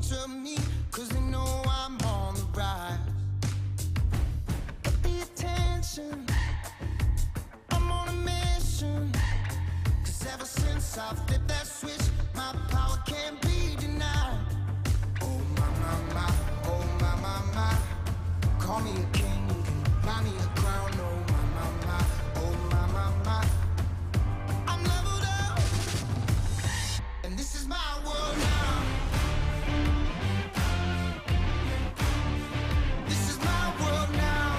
to me, 'cause they know I'm on the rise. Get the attention, I'm on a mission, 'cause ever since I flipped that switch, my power can't be denied. Oh my, my, my, oh my, my, my. Call me a king, you can buy me a crown. Oh my, my, my, oh my, my, my. I'm leveled up, and this is my world now. This is my world now.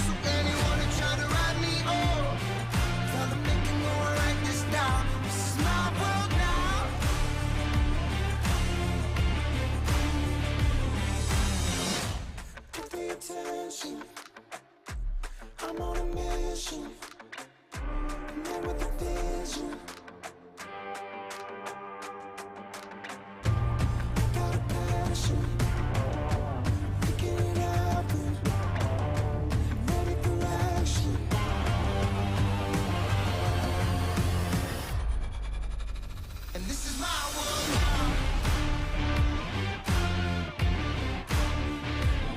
So anyone who try to write me off, tell them they can go and write this down. This is my world now. Give me attention, I'm on a mission, and then with the vision, got a passion, making it happen, ready for action. And this is my world now.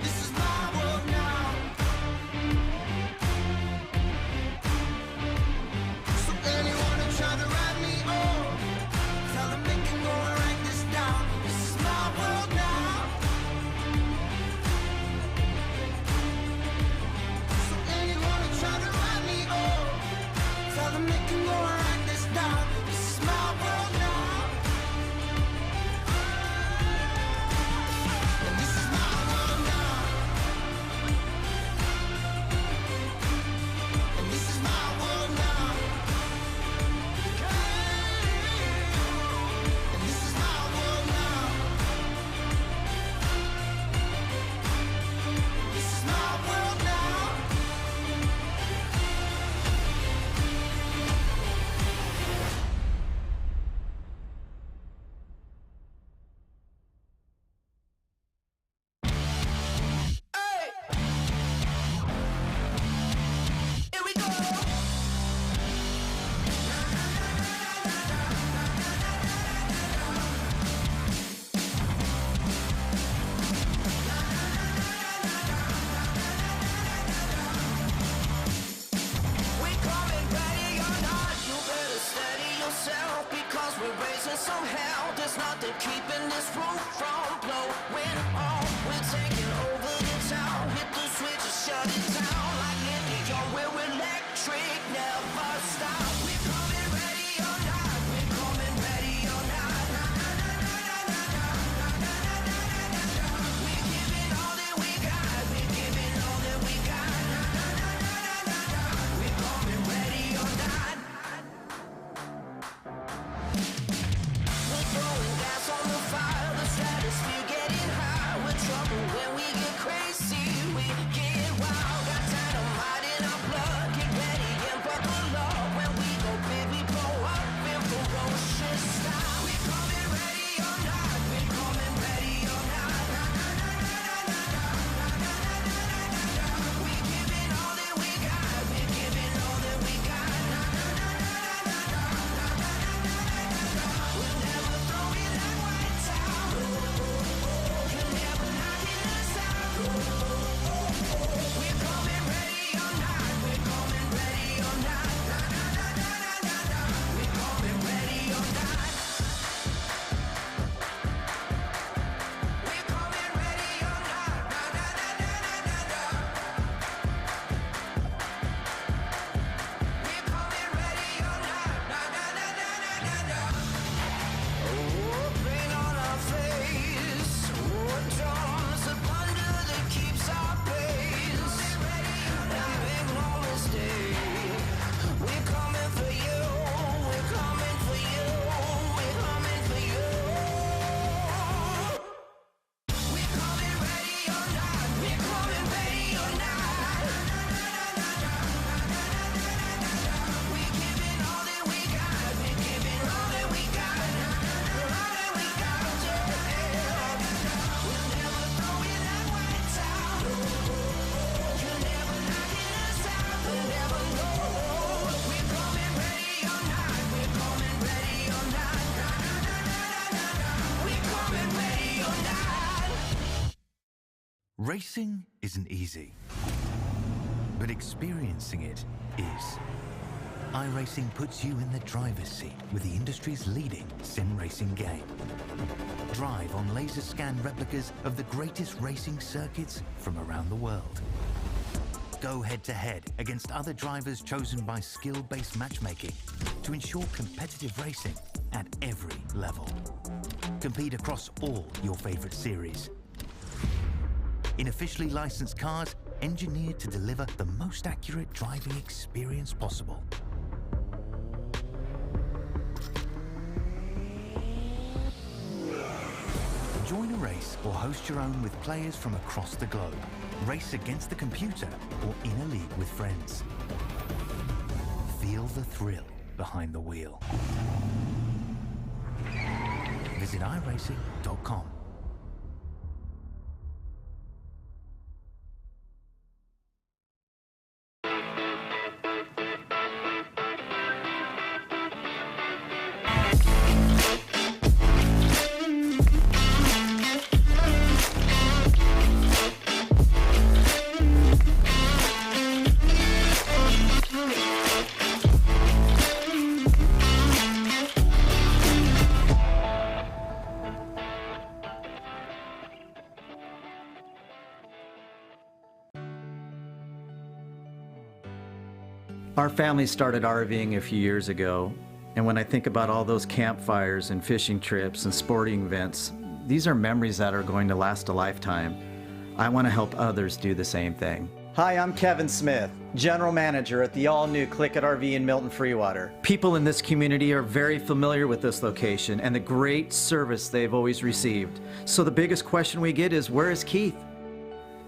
This is my world now. So anyone who try to write me off, tell them they can go and write this down. This is my world now. So anyone who try to write me off, tell them they can go and write this down. This is my world now. And this is my world now. And this is my world now. And this is my world now. This is my world now. Hey! Here we go! We coming ready or not, you better steady yourself, because we're raising some hell. There's nothing keeping this roof from blowing off. We're taking over the town, hit the switch and shut it down. Like in New York, we're electric, never stop. We're coming ready or not, we're coming ready or not. We're giving all that we got, we're giving all that we got. We're coming ready or not. We're throwing gas on the fire, the stratosphere getting high. We're trouble when Racing isn't easy, but experiencing it is. iRacing puts you in the driver's seat with the industry's leading sim racing game. Drive on laser scan replicas of the greatest racing circuits from around the world. Go head-to-head against other drivers chosen by skill-based matchmaking to ensure competitive racing at every level. Compete across all your favorite series. In officially licensed cars, engineered to deliver the most accurate driving experience possible. Join a race or host your own with players from across the globe. Race against the computer or in a league with friends. Feel the thrill behind the wheel. Visit iRacing.com. Our family started RVing a few years ago, and when I think about all those campfires and fishing trips and sporting events, these are memories that are going to last a lifetime. I want to help others do the same thing. Hi, I'm Kevin Smith, General Manager at the all-new CLICKIT RV in Milton Freewater. People in this community are very familiar with this location and the great service they've always received. So the biggest question we get is, where is Keith?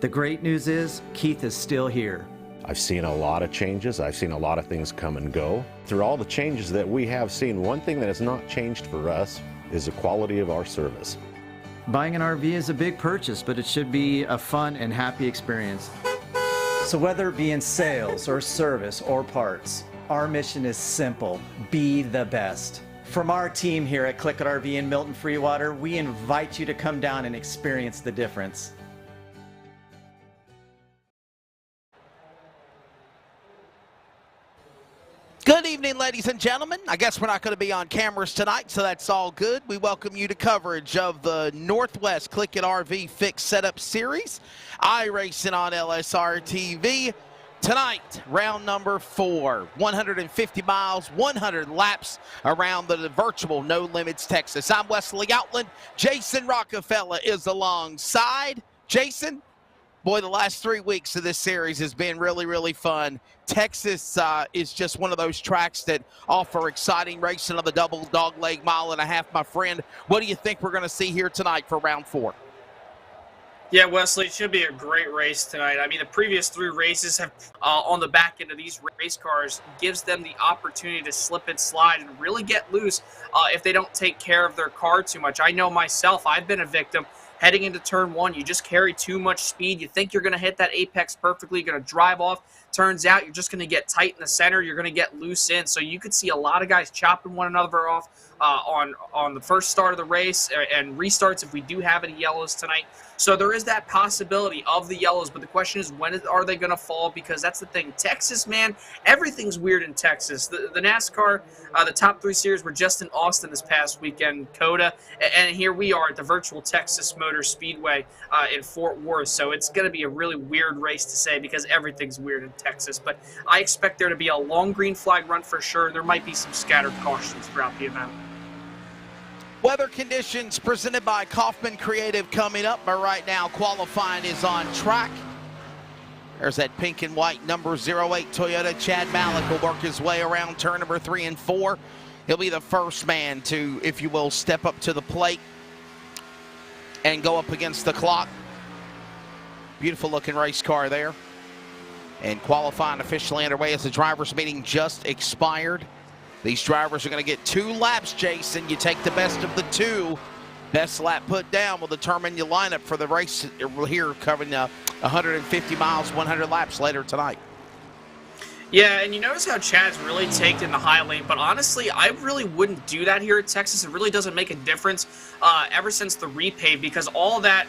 The great news is, Keith is still here. I've seen a lot of changes. I've seen a lot of things come and go. Through all the changes that we have seen, one thing that has not changed for us is the quality of our service. Buying an RV is a big purchase, but it should be a fun and happy experience. So whether it be in sales or service or parts, our mission is simple: be the best. From our team here at CLICKIT RV in Milton Freewater, we invite you to come down and experience the difference. Good evening, ladies and gentlemen. I guess we're not going to be on cameras tonight, so that's all good. We welcome you to coverage of the Northwest CLICKIT RV Fixed Setup Series, iRacing on LSRTV. Tonight, round number 4, 150 miles, 100 laps around the virtual No Limits Texas. I'm Wesley Outland. Jason Rockefeller is alongside. Jason, boy, the last 3 weeks of this series has been really, really fun. Texas is just one of those tracks that offer exciting racing on the double dogleg mile and a half, my friend. What do you think we're going to see here tonight for round 4? Yeah, Wesley, it should be a great race tonight. I mean, the previous 3 races have, on the back end of these race cars, gives them the opportunity to slip and slide and really get loose if they don't take care of their car too much. I know myself, I've been a victim. Heading into turn 1, you just carry too much speed. You think you're going to hit that apex perfectly, you're going to drive off. Turns out you're just going to get tight in the center. You're going to get loose in. So you could see a lot of guys chopping one another off on the first start of the race and restarts if we do have any yellows tonight. So there is that possibility of the yellows, but the question is, when are they going to fall? Because that's the thing. Texas, man, everything's weird in Texas. The NASCAR, the top 3 series were just in Austin this past weekend, COTA, and here we are at the virtual Texas Motor Speedway in Fort Worth. So it's going to be a really weird race to say because everything's weird in Texas. But I expect there to be a long green flag run for sure. There might be some scattered cautions throughout the event. Weather conditions presented by Kaufman Creative coming up, but right now qualifying is on track. There's that pink and white number 08 Toyota. Chad Malik will work his way around turn number 3 and 4. He'll be the first man to, if you will, step up to the plate and go up against the clock. Beautiful looking race car there. And qualifying officially underway as the drivers' meeting just expired. These drivers are going to get 2 laps, Jason. You take the best of the 2. Best lap put down will determine your lineup for the race here, covering 150 miles, 100 laps later tonight. Yeah, and you notice how Chad's really taken the high lane, but honestly, I really wouldn't do that here at Texas. It really doesn't make a difference ever since the repave, because all that,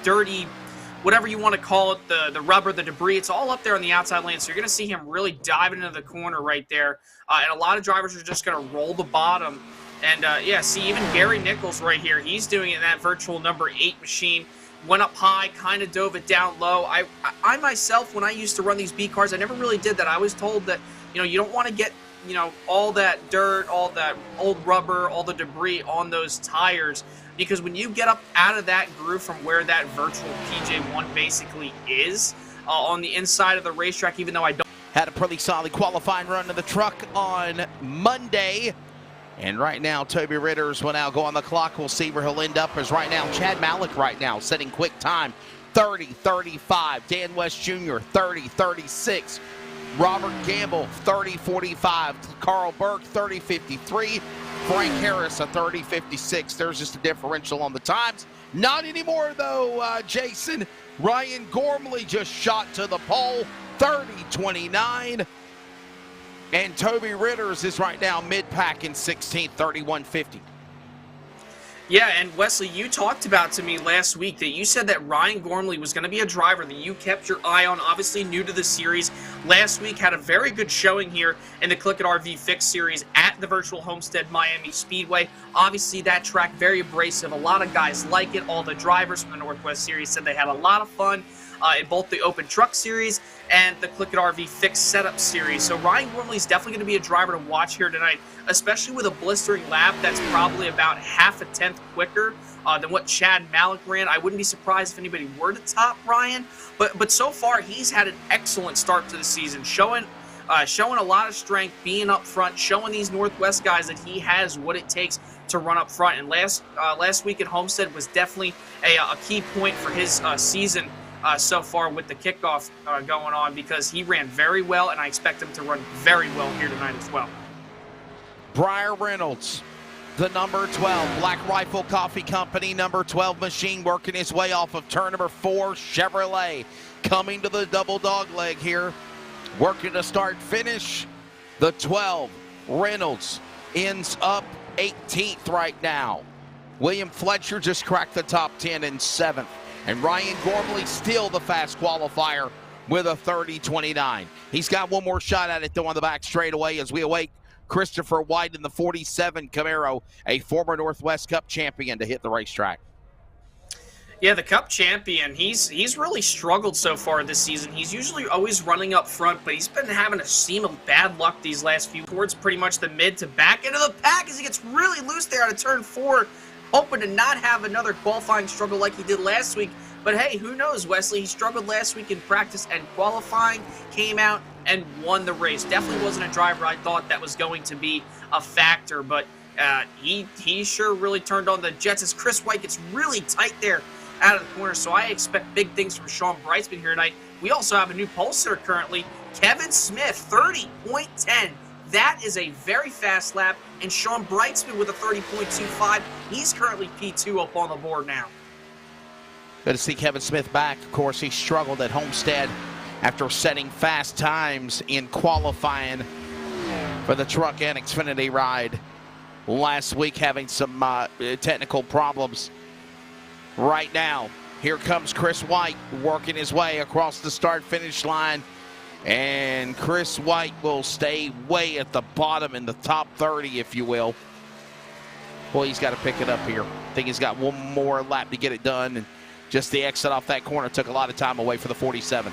dirty whatever you want to call it, the rubber, the debris, it's all up there on the outside lane. So you're going to see him really diving into the corner right there. And a lot of drivers are just going to roll the bottom. And, yeah, see, even Gary Nichols right here, he's doing it in that virtual number 8 machine. Went up high, kind of dove it down low. I myself, when I used to run these B cars, I never really did that. I was told that, you know, you don't want to get, you know, all that dirt, all that old rubber, all the debris on those tires, because when you get up out of that groove from where that virtual PJ1 basically is, on the inside of the racetrack, even though I don't. Had a pretty solid qualifying run to the truck on Monday. And right now, Toby Ritters will now go on the clock. We'll see where he'll end up. As right now, Chad Malik right now setting quick time, 30:35. Dan West Jr., 30:36. Robert Gamble, 30:45. Carl Burke, 30:53. Frank Harris, a 30:56. There's just a differential on the times. Not anymore, though, Jason. Ryan Gormley just shot to the pole, 30:29. And Toby Ritters is right now mid-pack in 16th, 31:50. Yeah, and Wesley, you talked about to me last week that you said that Ryan Gormley was going to be a driver that you kept your eye on, obviously new to the series. Last week had a very good showing here in the CLICKIT RV Fix Series at the Virtual Homestead Miami Speedway. Obviously, that track, very abrasive. A lot of guys like it. All the drivers from the Northwest Series said they had a lot of fun in both the Open Truck Series and the CLICKIT RV Fix Setup Series. So Ryan Gormley is definitely going to be a driver to watch here tonight, especially with a blistering lap that's probably about half a tenth quicker than what Chad Malik ran. I wouldn't be surprised if anybody were to top Ryan, but so far he's had an excellent start to the season, showing a lot of strength, being up front, showing these Northwest guys that he has what it takes to run up front. And last week at Homestead was definitely a key point for his season so far with the kickoff going on, because he ran very well, and I expect him to run very well here tonight as well. Briar Reynolds, the number 12 Black Rifle Coffee Company number 12 machine, working his way off of turn number 4 Chevrolet, coming to the double dog leg here, working to start finish. The 12 Reynolds ends up 18th right now. William Fletcher just cracked the top 10 in 7th. And Ryan Gormley still the fast qualifier with a 30:29. He's got one more shot at it, though, on the back straightaway as we await Christopher White in the 47 Camaro, a former Northwest Cup champion, to hit the racetrack. Yeah, the Cup champion, he's really struggled so far this season. He's usually always running up front, but he's been having a seam of bad luck these last few towards pretty much the mid to back end of the pack as he gets really loose there out of turn 4. Hoping to not have another qualifying struggle like he did last week. But hey, who knows, Wesley? He struggled last week in practice and qualifying, came out and won the race. Definitely wasn't a driver I thought that was going to be a factor, but he sure really turned on the jets as Chris White gets really tight there out of the corner. So I expect big things from Sean Brightsman here tonight. We also have a new pole sitter currently, Kevin Smith, 30.10. That is a very fast lap, and Sean Brightsman with a 30.25. He's currently P2 up on the board now. Good to see Kevin Smith back. Of course, he struggled at Homestead after setting fast times in qualifying for the truck and Xfinity ride last week, having some technical problems. Right now, here comes Chris White working his way across the start-finish line. And Chris White will stay way at the bottom in the top 30, if you will. Boy, he's got to pick it up here. I think he's got one more lap to get it done. And just the exit off that corner took a lot of time away for the 47.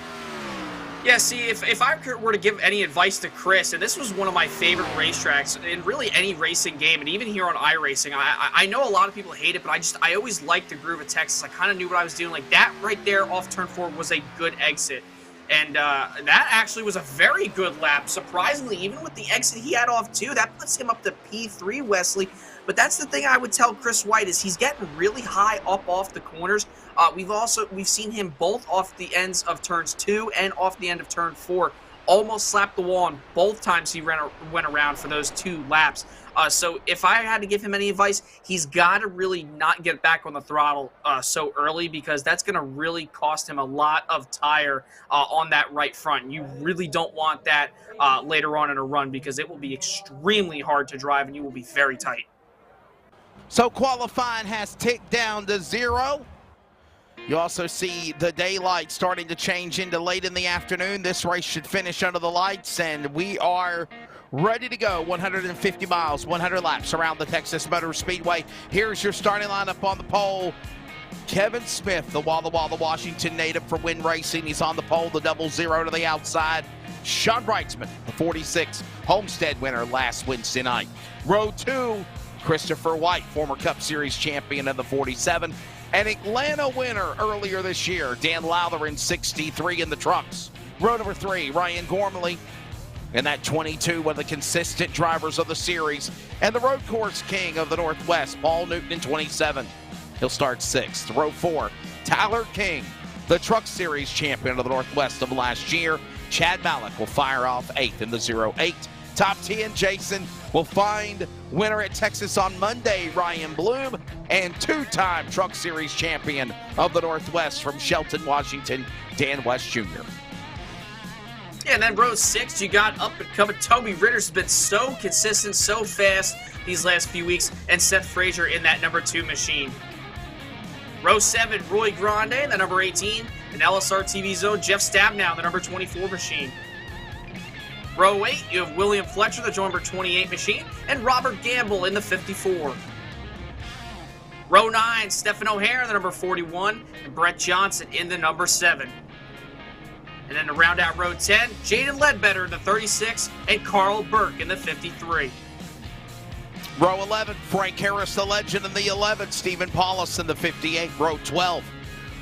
Yeah, see, if I were to give any advice to Chris, and this was one of my favorite racetracks in really any racing game, and even here on iRacing, I know a lot of people hate it, but I always liked the groove of Texas. I kind of knew what I was doing. Like, that right there off turn 4 was a good exit. And that actually was a very good lap. Surprisingly, even with the exit he had off 2, that puts him up to P3, Wesley. But that's the thing I would tell Chris White is he's getting really high up off the corners. We've seen him both off the ends of turns 2 and off the end of turn 4. Almost slapped the wall on both times he went around for those 2 laps. So if I had to give him any advice, he's got to really not get back on the throttle so early, because that's going to really cost him a lot of tire on that right front. You really don't want that later on in a run, because it will be extremely hard to drive and you will be very tight. So qualifying has ticked down to 0. You also see the daylight starting to change into late in the afternoon. This race should finish under the lights, and we are ready to go. 150 miles, 100 laps around the Texas Motor Speedway. Here's your starting lineup on the pole. Kevin Smith, the Walla Walla, Washington native for Win Racing. He's on the pole, the 00 to the outside. Sean Brightsman, the 46 Homestead winner last Wednesday night. Row 2, Christopher White, former Cup Series champion in the 47. An Atlanta winner earlier this year, Dan Lowther in 63 in the trucks. Row number 3, Ryan Gormley in that 22, one of the consistent drivers of the series. And the road course king of the Northwest, Paul Newton in 27. He'll start 6th. Row 4, Tyler King, the Truck Series champion of the Northwest of last year. Chad Malik will fire off 8th in the 08. Top 10, Jason will find winner at Texas on Monday, Ryan Bloom, and 2-time Truck Series champion of the Northwest from Shelton, Washington, Dan West Jr. Yeah, and then row 6, you got up and coming. Toby Ritter's been so consistent, so fast these last few weeks, and Seth Frazier in that number 2 machine. Row 7, Roy Grande, the number 18, and LSRTV zone, Jeff Stabnow, the number 24 machine. Row 8, you have William Fletcher, the number 28 machine, and Robert Gamble in the 54. Row 9, Stephen O'Hare, the number 41, and Brett Johnson in the number 7. And then to round out row 10, Jaden Ledbetter in the 36, and Carl Burke in the 53. Row 11, Frank Harris, the legend, in the 11. Stephen Paulus in the 58. Row 12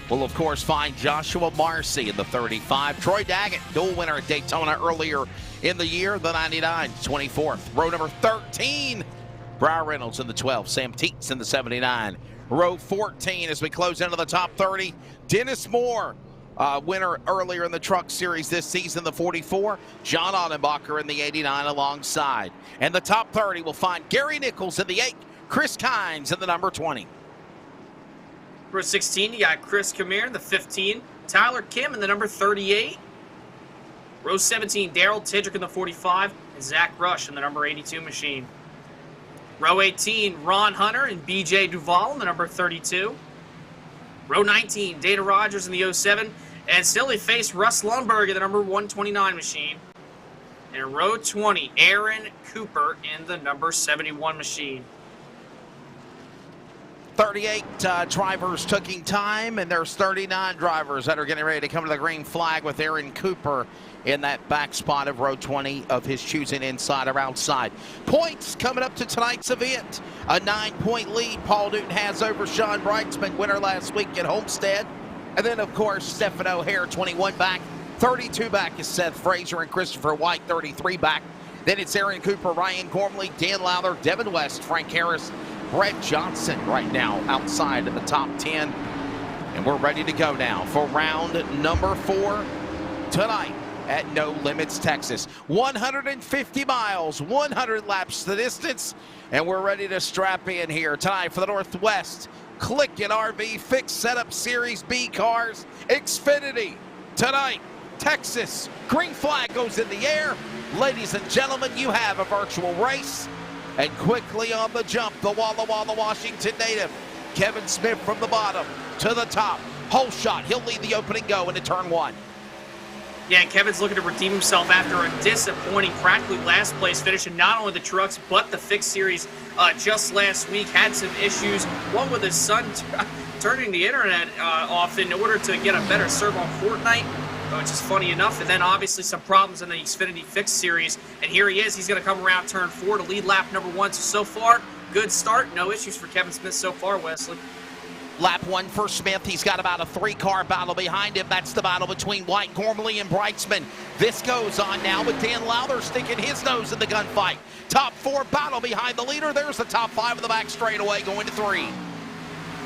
will, of course, find Joshua Marcy in the 35. Troy Daggett, dual winner at Daytona earlier in the year, the 99, 24th. Row number 13, Briar Reynolds in the 12. Sam Teets in the 79. Row 14, as we close into the top 30, Dennis Moore, winner earlier in the Truck Series this season, the 44. John Ottenbacher in the 89 alongside. And the top 30 will find Gary Nichols in the 8, Chris Kynes in the number 20. Row 16, you got Chris Kamir in the 15, Tyler Kim in the number 38. Row 17, Daryl Tidrick in the 45, and Zach Rush in the number 82 machine. Row 18, Ron Hunter and BJ Duval in the number 32. Row 19, Dana Rogers in the 07, and still he faced Russ Lundberg in the number 129 machine. And row 20, Aaron Cooper in the number 71 machine. 38 drivers taking time, and there's 39 drivers that are getting ready to come to the green flag, with Aaron Cooper in that back spot of row 20 of his choosing, inside or outside. Points coming up to tonight's event. A 9-point lead Paul Newton has over Sean Brightsman, winner last week at Homestead. And then, of course, Stephen O'Hare, 21 back. 32 back is Seth Frazier and Christopher White, 33 back. Then it's Aaron Cooper, Ryan Gormley, Dan Lowther, Devin West, Frank Harris, Brett Johnson right now outside of the top 10. And we're ready to go now for round number 4 tonight at No Limits, Texas. 150 miles, 100 laps the distance, and we're ready to strap in here tonight for the Northwest CLICKIT RV Fixed Setup Series B Cars Xfinity. Tonight, Texas, green flag goes in the air. Ladies and gentlemen, you have a virtual race. And quickly on the jump, the Walla Walla, Washington native, Kevin Smith, from the bottom to the top. Hole shot, he'll lead the opening go into turn 1. Yeah, and Kevin's looking to redeem himself after a disappointing, practically last place finish in not only the trucks, but the Fixed Series just last week. Had some issues, one with his son turning the internet off in order to get a better serve on Fortnite, which is funny enough. And then obviously some problems in the Xfinity Fixed Series. And here he is. He's going to come around turn 4 to lead lap number 1. So far, good start. No issues for Kevin Smith so far, Wesley. Lap 1 for Smith. He's got about a 3-car battle behind him. That's the battle between White, Gormley, and Brightsman. This goes on now with Dan Lowther sticking his nose in the gunfight. Top 4 battle behind the leader. There's the top 5 of the back straightaway going to 3.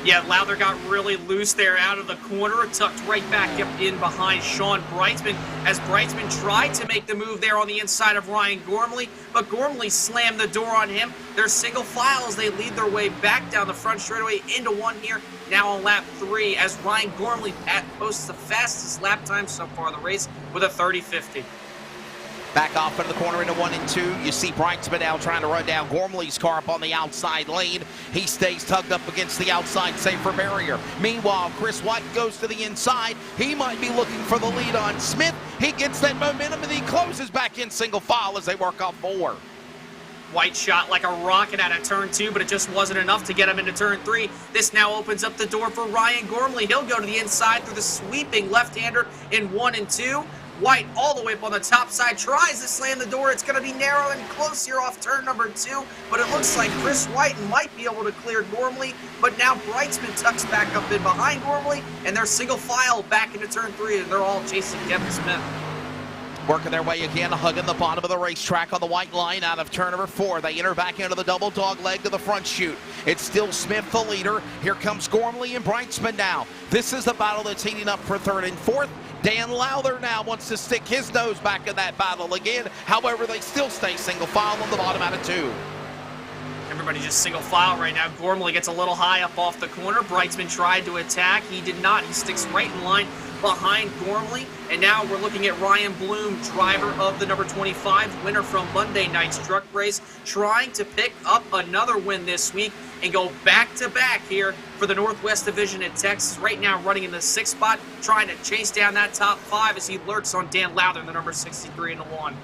Yeah, Lowther got really loose there out of the corner, tucked right back up in behind Sean Brightsman, as Brightsman tried to make the move there on the inside of Ryan Gormley, but Gormley slammed the door on him. They're single file as they lead their way back down the front straightaway into 1 here, now on lap 3, as Ryan Gormley posts the fastest lap time so far in the race with a 30.50. Back off into the corner into 1 and 2. You see Brightsman now trying to run down Gormley's car up on the outside lane. He stays tugged up against the outside safer barrier. Meanwhile, Chris White goes to the inside. He might be looking for the lead on Smith. He gets that momentum and he closes back in single file as they work off 4. White shot like a rocket out of turn 2, but it just wasn't enough to get him into turn 3. This now opens up the door for Ryan Gormley. He'll go to the inside through the sweeping left-hander in 1 and 2. White all the way up on the top side, tries to slam the door. It's going to be narrow and close here off turn number 2, but it looks like Chris White might be able to clear Gormley, but now Brightsman tucks back up in behind Gormley, and they're single file back into turn 3, and they're all chasing Kevin Smith. Working their way again, hugging the bottom of the racetrack on the white line out of turn number 4. They enter back into the double dog leg to the front chute. It's still Smith the leader. Here comes Gormley and Brightsman now. This is the battle that's heating up for 3rd and 4th. Dan Lowther now wants to stick his nose back in that battle again. However, they still stay single file on the bottom out of 2. Everybody just single file right now. Gormley gets a little high up off the corner. Brightsman tried to attack. He did not. He sticks right in line behind Gormley. And now we're looking at Ryan Bloom, driver of the number 25, winner from Monday night's truck race, trying to pick up another win this week and go back-to-back here for the Northwest Division in Texas. Right now running in the 6th spot, trying to chase down that top 5 as he lurks on Dan Lowther, the number 63 in the 1.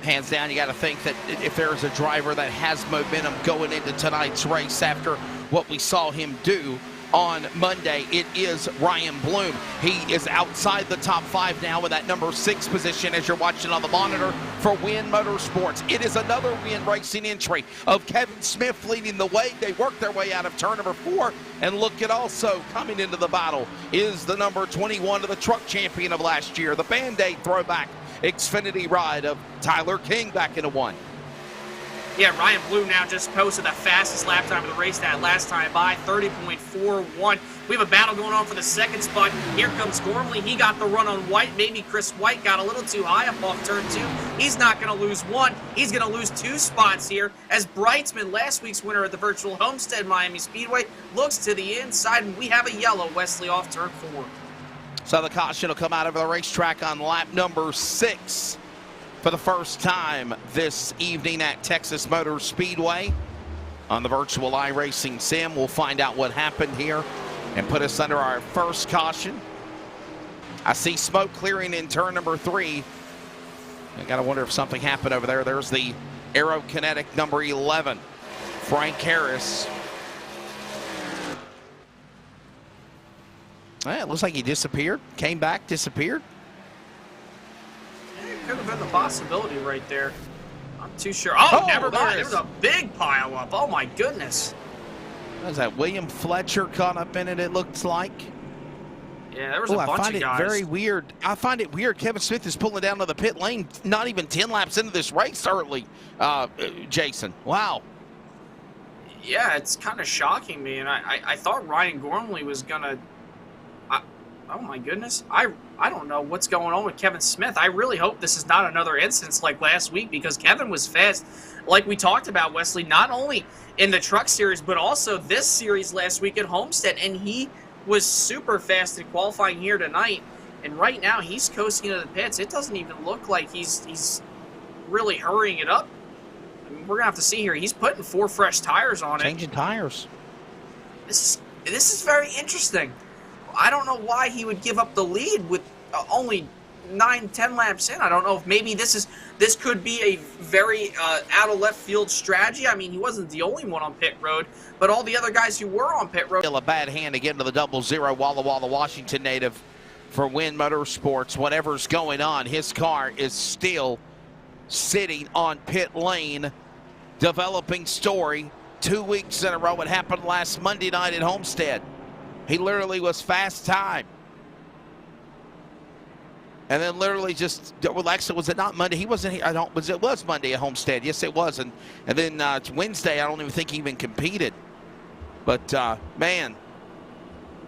Hands down, you got to think that if there's a driver that has momentum going into tonight's race after what we saw him do on Monday, it is Ryan Bloom. He is outside the top 5 now in that number 6 position as you're watching on the monitor for Win Motorsports. It is another Win Racing entry of Kevin Smith leading the way. They work their way out of turn number 4, and look at also coming into the battle is the number 21 of the truck champion of last year, the Band-Aid throwback Xfinity ride of Tyler King back into 1. Yeah, Ryan Bloom now just posted the fastest lap time of the race that last time by, 30.41. We have a battle going on for the 2nd spot. Here comes Gormley. He got the run on White. Maybe Chris White got a little too high up off turn 2. He's not going to lose 1. He's going to lose 2 spots here as Brightsman, last week's winner at the Virtual Homestead Miami Speedway, looks to the inside, and we have a yellow Wesley off turn 4. So the caution will come out of the racetrack on lap number 6. For the first time this evening at Texas Motor Speedway on the virtual iRacing sim. We'll find out what happened here and put us under our first caution. I see smoke clearing in turn number 3. I gotta wonder if something happened over there. There's the Aerokinetic number 11, Frank Harris. Well, it looks like he disappeared, came back, disappeared. Could have been the possibility right there. I'm too sure. Oh, never mind. There was a big pile up. Oh, my goodness. What is that? William Fletcher caught up in it, it looks like. Yeah, there was a bunch of guys. I find it very weird. I find it weird. Kevin Smith is pulling down to the pit lane, not even 10 laps into this race early, Jason. Wow. Yeah, it's kind of shocking me. And I thought Ryan Gormley was going to... Oh, my goodness. I don't know what's going on with Kevin Smith. I really hope this is not another instance like last week, because Kevin was fast, like we talked about, Wesley, not only in the truck series, but also this series last week at Homestead. And he was super fast in qualifying here tonight. And right now he's coasting into the pits. It doesn't even look like he's really hurrying it up. I mean, we're going to have to see here. He's putting 4 fresh tires on it. Changing tires. This is very interesting. I don't know why he would give up the lead with only 9-10 laps in. I don't know if maybe this could be a very out of left field strategy. I mean, he wasn't the only one on pit road, but all the other guys who were on pit road. Still a bad hand again to the 00 Walla Walla, Washington native for Win Motorsports. Whatever's going on, his car is still sitting on pit lane. Developing story 2 weeks in a row. It happened last Monday night at Homestead. He literally was fast time. And then literally just, well, actually, was it not Monday? He wasn't here. It was Monday at Homestead. Yes, it was. And then Wednesday, I don't even think he even competed. But, man,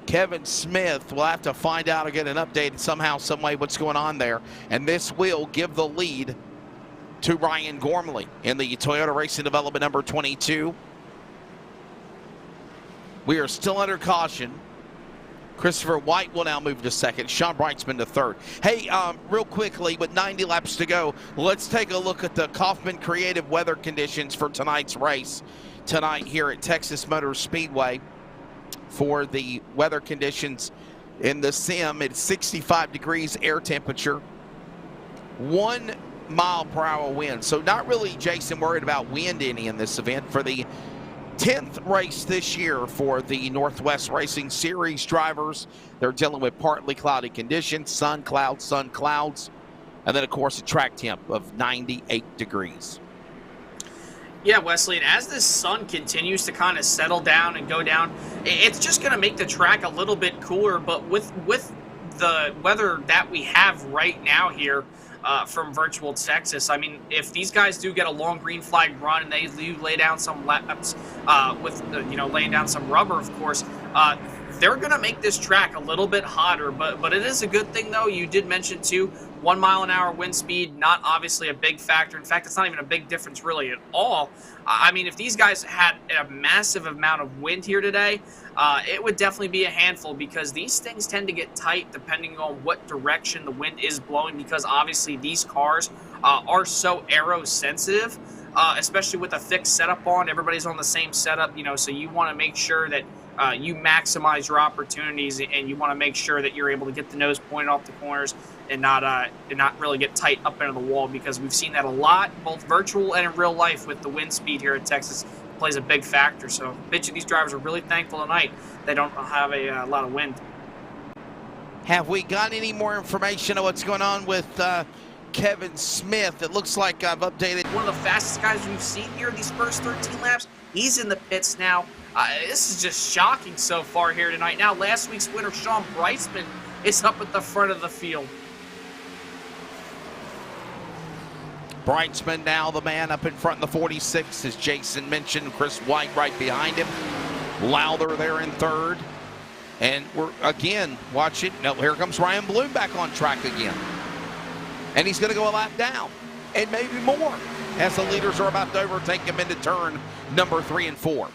Kevin Smith, we'll have to find out or get an update somehow, some way, what's going on there. And this will give the lead to Ryan Gormley in the Toyota Racing Development number 22. We are still under caution. Christopher White will now move to second. Sean Brightsman to third. Hey, real quickly, with 90 laps to go, let's take a look at the Kaufman Creative weather conditions for tonight's race. Tonight here at Texas Motor Speedway for the weather conditions in the sim. It's 65 degrees air temperature, 1 mile per hour wind. So not really, Jason, worried about wind any in this event. For the 10th race this year for the Northwest Racing Series drivers, they're dealing with partly cloudy conditions, sun, clouds, and then, of course, a track temp of 98 degrees. Yeah, Wesley, and as this sun continues to kind of settle down and go down, it's just going to make the track a little bit cooler. But with the weather that we have right now here from Virtual Texas, I mean, if these guys do get a long green flag run and they do lay down some laps with, laying down some rubber, of course, they're going to make this track a little bit hotter. But it is a good thing, though. You did mention, too, 1 mile an hour wind speed, not obviously a big factor. In fact, it's not even a big difference really at all. I mean, if these guys had a massive amount of wind here today, it would definitely be a handful, because these things tend to get tight depending on what direction the wind is blowing, because obviously these cars are so aero sensitive, especially with a thick setup on. Everybody's on the same setup, so you want to make sure that you maximize your opportunities, and you want to make sure that you're able to get the nose pointed off the corners and not really get tight up into the wall, because we've seen that a lot, both virtual and in real life, with the wind speed here at Texas. Plays a big factor. So I bet you these drivers are really thankful tonight they don't have a lot of wind. Have we got any more information on what's going on with Kevin Smith? It looks like I've updated. One of the fastest guys we've seen here these first 13 laps. He's in the pits now. This is just shocking so far here tonight. Now, last week's winner, Sean Brightsman, is up at the front of the field. Brightsman now the man up in front in the 46, as Jason mentioned. Chris White right behind him. Lowther there in third. And we're, again, watch it. No, here comes Ryan Bloom back on track again. And he's going to go a lap down, and maybe more, as the leaders are about to overtake him into turn number 3 and 4.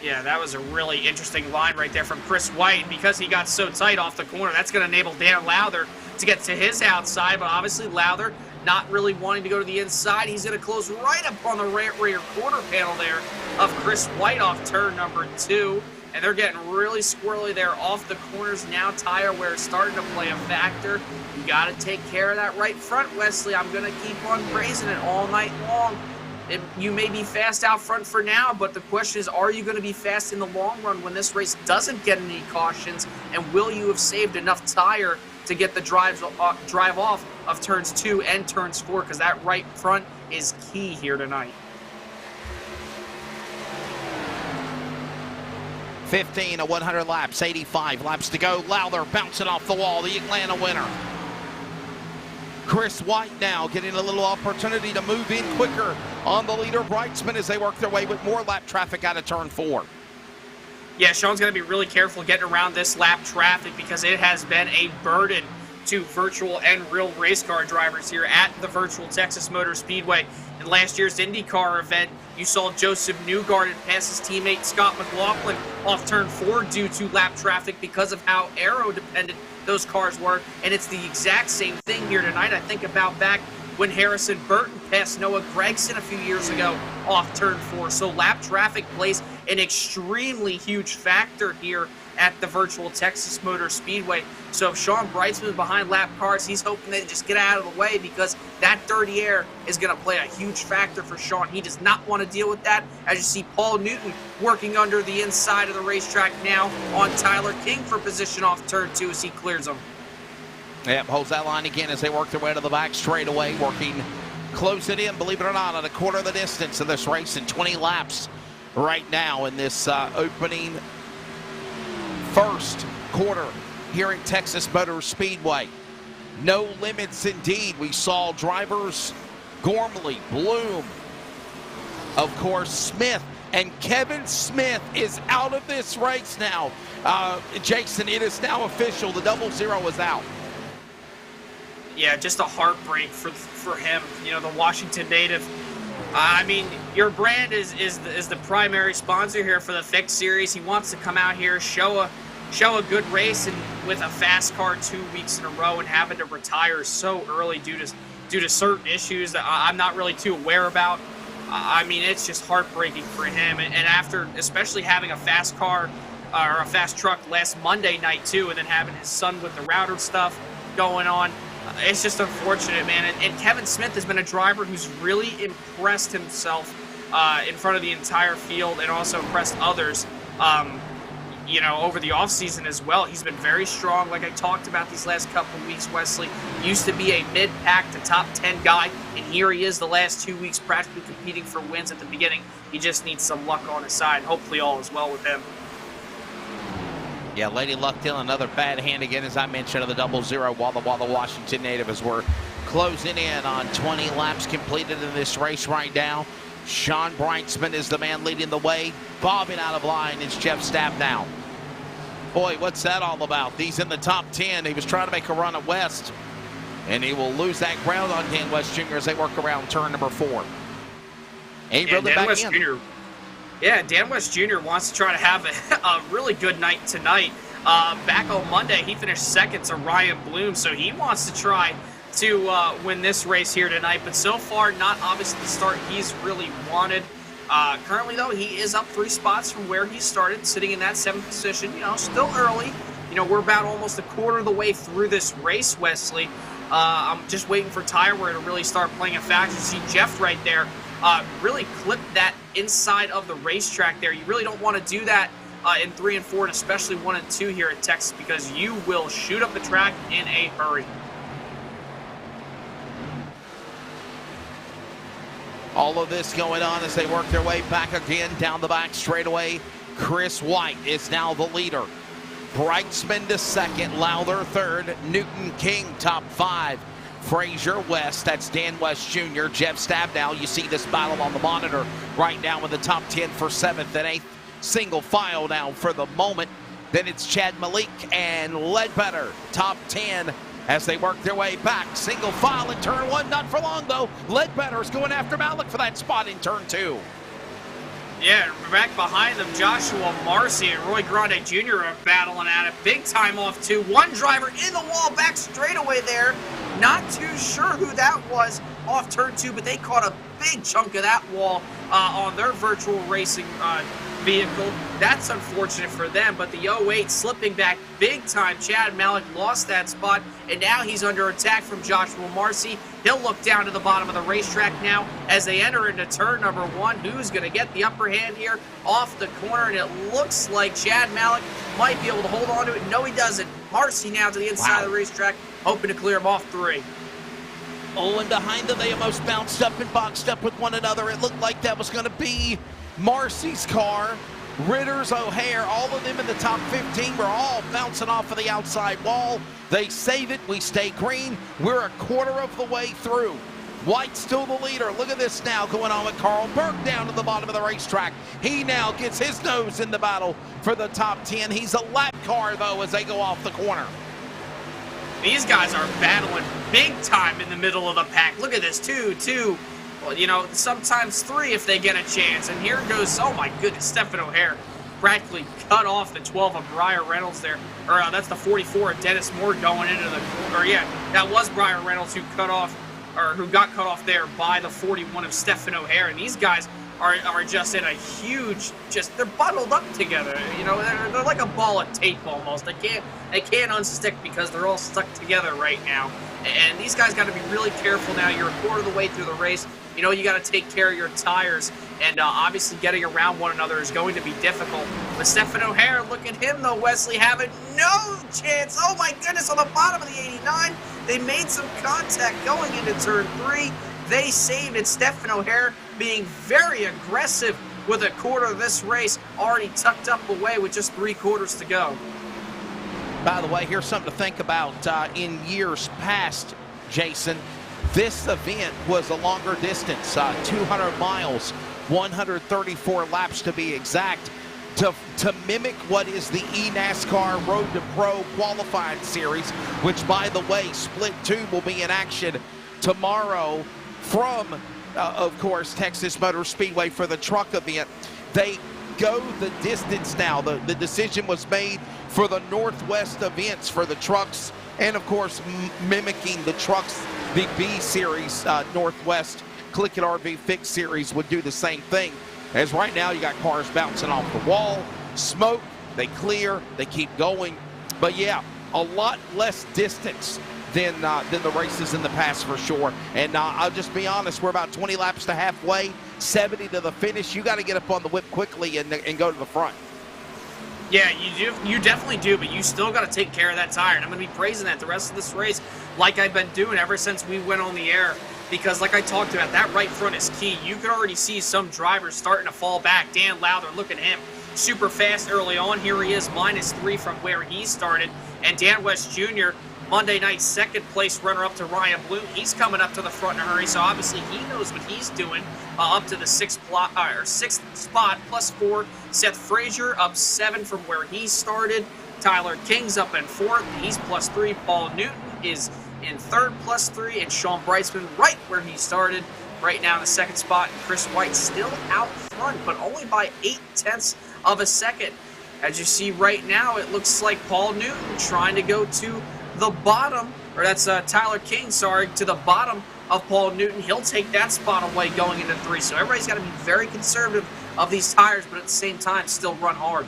Yeah, that was a really interesting line right there from Chris White, because he got so tight off the corner. That's going to enable Dan Lowther to get to his outside, but obviously Lowther not really wanting to go to the inside. He's going to close right up on the rear quarter panel there of Chris White off turn number 2, and they're getting really squirrely there off the corners. Now tire wear is starting to play a factor. You got to take care of that right front, Wesley. I'm going to keep on praising it all night long. You may be fast out front for now, but the question is, are you going to be fast in the long run when this race doesn't get any cautions? And will you have saved enough tire to get the drive off of turns 2 and turns 4? Because that right front is key here tonight. 15 of 100 laps, 85 laps to go. Lowther bouncing off the wall, the Atlanta winner. Chris White now getting a little opportunity to move in quicker on the leader, Brightsman, as they work their way with more lap traffic out of turn 4. Yeah, Sean's going to be really careful getting around this lap traffic, because it has been a burden to virtual and real race car drivers here at the Virtual Texas Motor Speedway. In last year's IndyCar event, you saw Joseph Newgarden pass his teammate Scott McLaughlin off turn 4 due to lap traffic because of how aero-dependent those cars were, and it's the exact same thing here tonight. I think about back when Harrison Burton passed Noah Gregson a few years ago off turn 4. So lap traffic plays an extremely huge factor here at the Virtual Texas Motor Speedway. So if Sean Brightsman behind lap cars, he's hoping they just get out of the way, because that dirty air is going to play a huge factor for Sean. He does not want to deal with that. As you see Paul Newton working under the inside of the racetrack now on Tyler King for position off turn 2 as he clears them. Yep, holds that line again as they work their way to the back straightaway, working close it in, believe it or not, at a quarter of the distance of this race in 20 laps right now in this opening first quarter here at Texas Motor Speedway. No limits indeed. We saw drivers Gormley, Bloom, of course Smith, and Kevin Smith is out of this race now. Jason, it is now official. The 00 is out. Yeah, just a heartbreak for him. You know, the Washington native I mean, your brand is the primary sponsor here for the Fix Series. He wants to come out here, show a good race, and with a fast car 2 weeks in a row and having to retire so early due to certain issues that I'm not really too aware about. I mean, it's just heartbreaking for him. And after, especially having a fast car or a fast truck last Monday night too, and then having his son with the router stuff going on, it's just unfortunate, man. And Kevin Smith has been a driver who's really impressed himself in front of the entire field and also impressed others, you know, over the offseason as well. He's been very strong, like I talked about these last couple of weeks, Wesley. Used to be a mid-pack to top 10 guy, and here he is the last 2 weeks practically competing for wins at the beginning. He just needs some luck on his side. Hopefully all is well with him. Yeah, Lady Luck dealing another bad hand again, as I mentioned, of the 0-0 while the Washington native as we're closing in on 20 laps completed in this race right now. Sean Brightsman is the man leading the way. Bobbing out of line is Jeff Stabnow. Boy, what's that all about? He's in the top 10. He was trying to make a run at West, and he will lose that ground on Dan West Jr. as they work around turn number 4. Ain't really back in. Jr. Yeah, Dan West Jr. wants to try to have a really good night tonight. Back on Monday, he finished second to Ryan Bloom, so he wants to try to win this race here tonight. But so far, not obviously the start he's really wanted. Currently, though, he is up 3 spots from where he started, sitting in that 7th position. You know, still early. You know, we're about almost a quarter of the way through this race, Wesley. I'm just waiting for tire wear to really start playing a factor. You see Jeff right there. Really clip that inside of the racetrack there. You really don't want to do that in 3 and 4, and especially 1 and 2 here at Texas, because you will shoot up the track in a hurry. All of this going on as they work their way back again down the back straightaway. Chris White is now the leader. Brightsman to second, Lowther third, Newton King top 5. Frazier West, that's Dan West Jr., Jeff Stabnow. You see this battle on the monitor right now in the top 10 for 7th and 8th. Single file now for the moment. Then it's Chad Malik and Ledbetter, top 10 as they work their way back. Single file in turn 1, not for long though. Ledbetter's going after Malik for that spot in turn 2. Yeah, back behind them, Joshua Marcy and Roy Grande Jr. are battling at it. Big time off 2. One driver in the wall back straightaway there. Not too sure who that was off turn 2, but they caught a big chunk of that wall on their virtual racing vehicle. That's unfortunate for them, but the 08 slipping back big time. Chad Malik lost that spot, and now he's under attack from Joshua Marcy. He'll look down to the bottom of the racetrack now as they enter into turn number 1. Who's going to get the upper hand here off the corner? And it looks like Chad Malik might be able to hold on to it. No, he doesn't. Marcy now to the inside of the racetrack, hoping to clear him off 3. Oh, and behind them, they almost bounced up and boxed up with one another. It looked like that was going to be Marcy's car. Ritters, O'Hare, all of them in the top 15 were all bouncing off of the outside wall. They save it. We stay green. We're a quarter of the way through. White's still the leader. Look at this now going on with Carl Burke down to the bottom of the racetrack. He now gets his nose in the battle for the top 10. He's a lap car, though, as they go off the corner. These guys are battling big time in the middle of the pack. Look at this, 2. Well, you know, sometimes 3 if they get a chance. And here goes, oh my goodness, Stephen O'Hare practically cut off the 12 of Briar Reynolds there. Or that's the 44 of Dennis Moore going into the, or yeah, that was Briar Reynolds who cut off, or who got cut off there by the 41 of Stephen O'Hare. And these guys are just in a huge, they're bundled up together. You know, they're like a ball of tape almost. They can't unstick because they're all stuck together right now. And these guys got to be really careful now. You're a quarter of the way through the race. You know, you got to take care of your tires, and obviously getting around one another is going to be difficult. But Stephen O'Hare, look at him though, Wesley, having no chance. Oh my goodness, on the bottom of the 89, they made some contact going into turn 3. They saved it. Stephen O'Hare being very aggressive with a quarter of this race already tucked up away with just 3 quarters to go. By the way, here's something to think about. In years past, Jason, this event was a longer distance, 200 miles, 134 laps to be exact, to mimic what is the eNASCAR Road to Pro qualifying series, which, by the way, Split 2 will be in action tomorrow from of course, Texas Motor Speedway for the truck event. They go the distance now. The decision was made for the Northwest events for the trucks, and of course mimicking the trucks, the B Series Northwest CLICKIT RV Fix Series would do the same thing. As right now you got cars bouncing off the wall, smoke, they clear, they keep going. But yeah, a lot less distance than the races in the past for sure. And I'll just be honest, we're about 20 laps to halfway, 70 to the finish. You got to get up on the whip quickly and go to the front. Yeah, you definitely do, but you still got to take care of that tire. And I'm going to be praising that the rest of this race, like I've been doing ever since we went on the air. Because like I talked about, that right front is key. You can already see some drivers starting to fall back. Dan Lowther, look at him. Super fast early on. Here he is, -3 from where he started. And Dan West Jr., Monday night second place runner-up to Ryan Bloom. He's coming up to the front in a hurry, so obviously he knows what he's doing. Up to the sixth spot, +4. Seth Frazier up 7 from where he started. Tyler King's up in 4th. He's +3. Paul Newton is in 3rd, +3. And Sean Breitzman right where he started, right now in the 2nd spot. And Chris White still out front, but only by 0.8 of a second. As you see right now, it looks like Paul Newton trying to go to the bottom, or that's Tyler King, sorry, to the bottom of Paul Newton. He'll take that spot away going into 3. So everybody's got to be very conservative of these tires, but at the same time, still run hard.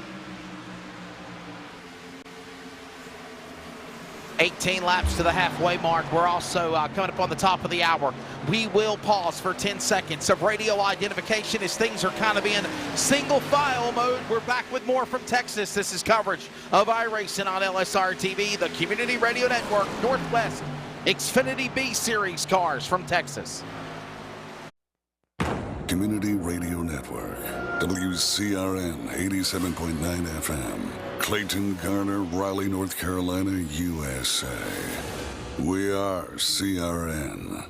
18 laps to the halfway mark. We're also coming up on the top of the hour. We will pause for 10 seconds of radio identification as things are kind of in single file mode. We're back with more from Texas. This is coverage of iRacing on LSRTV, the Community Radio Network, Northwest Xfinity B Series cars from Texas. Community Radio Network, WCRN 87.9 FM, Clayton, Garner, Raleigh, North Carolina, USA. We are CRN.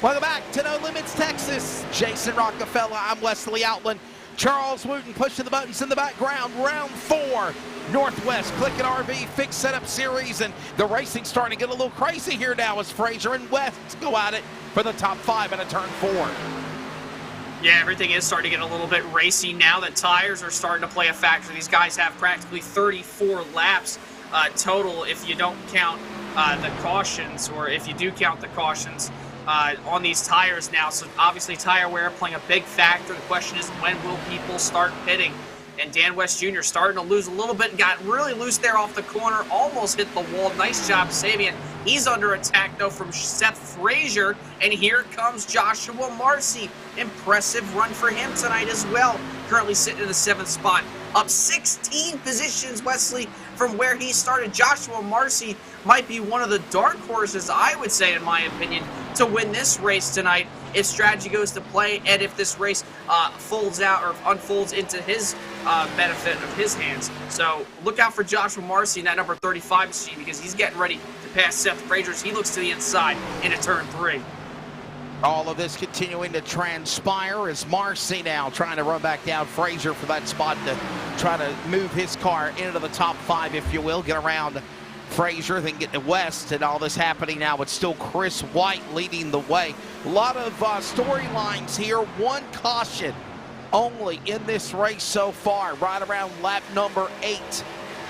Welcome back to No Limits Texas. Jason Rockefeller, I'm Wesley Outland. Charles Wooten pushing the buttons in the background. Round 4, Northwest CLICKIT RV Fix Setup Series, and the racing's starting to get a little crazy here now as Frazier and West go at it for the top 5 in a turn 4. Yeah, everything is starting to get a little bit racy now. The tires are starting to play a factor. These guys have practically 34 laps total if you don't count the cautions, or if you do count the cautions on these tires now. So obviously tire wear playing a big factor. The question is, when will people start pitting? And Dan West Jr. starting to lose a little bit, got really loose there off the corner, almost hit the wall. Nice job saving it. He's under attack, though, from Seth Frazier. And here comes Joshua Marcy. Impressive run for him tonight as well. Currently sitting in the 7th spot. Up 16 positions, Wesley, from where he started. Joshua Marcy might be one of the dark horses, I would say, in my opinion, to win this race tonight if strategy goes to play, and if this race folds out or unfolds into his benefit of his hands. So look out for Joshua Marcy in that number 35 machine, because he's getting ready to pass Seth Frazier as he looks to the inside into turn 3. All of this continuing to transpire as Marcy now trying to run back down Frazier for that spot to try to move his car into the top 5, if you will, get around Frazier, then get to West, and all this happening now. It's still Chris White leading the way. A lot of storylines here. One caution only in this race so far, right around lap number 8.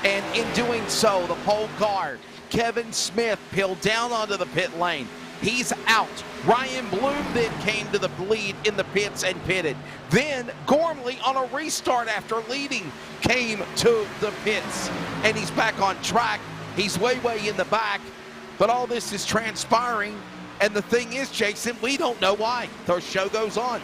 And in doing so, the pole guard, Kevin Smith, peeled down onto the pit lane. He's out. Ryan Bloom then came to the lead in the pits and pitted. Then Gormley, on a restart after leading, came to the pits. And he's back on track. He's way in the back, but all this is transpiring, and the thing is, Jason, we don't know why. The show goes on.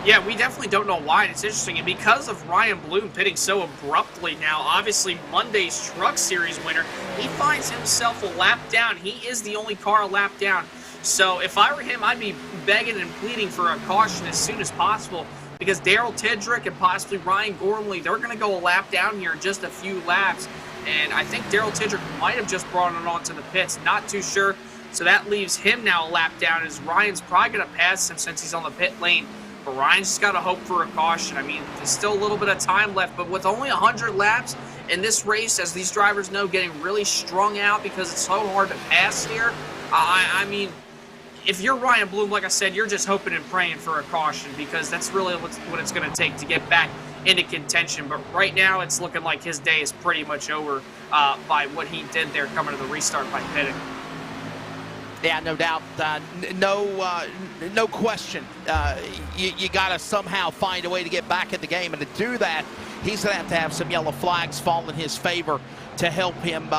Yeah, we definitely don't know why, and it's interesting. And because of Ryan Bloom pitting so abruptly now, obviously Monday's Truck Series winner, he finds himself a lap down. He is the only car a lap down. So if I were him, I'd be begging and pleading for a caution as soon as possible, because Daryl Tedrick and possibly Ryan Gormley, they're going to go a lap down here in just a few laps. And I think Daryl Tedrick might have just brought it onto the pits. Not too sure. So that leaves him now a lap down, as Ryan's probably going to pass him since he's on the pit lane. But Ryan's just got to hope for a caution. I mean, there's still a little bit of time left, but with only 100 laps, in this race, as these drivers know, getting really strung out because it's so hard to pass here. I mean, if you're Ryan Bloom, like I said, you're just hoping and praying for a caution, because that's really what it's going to take to get back into contention. But right now, it's looking like his day is pretty much over by what he did there coming to the restart by pitting. Yeah, no doubt. No question. You got to somehow find a way to get back in the game, and to do that, he's going to have some yellow flags fall in his favor to help him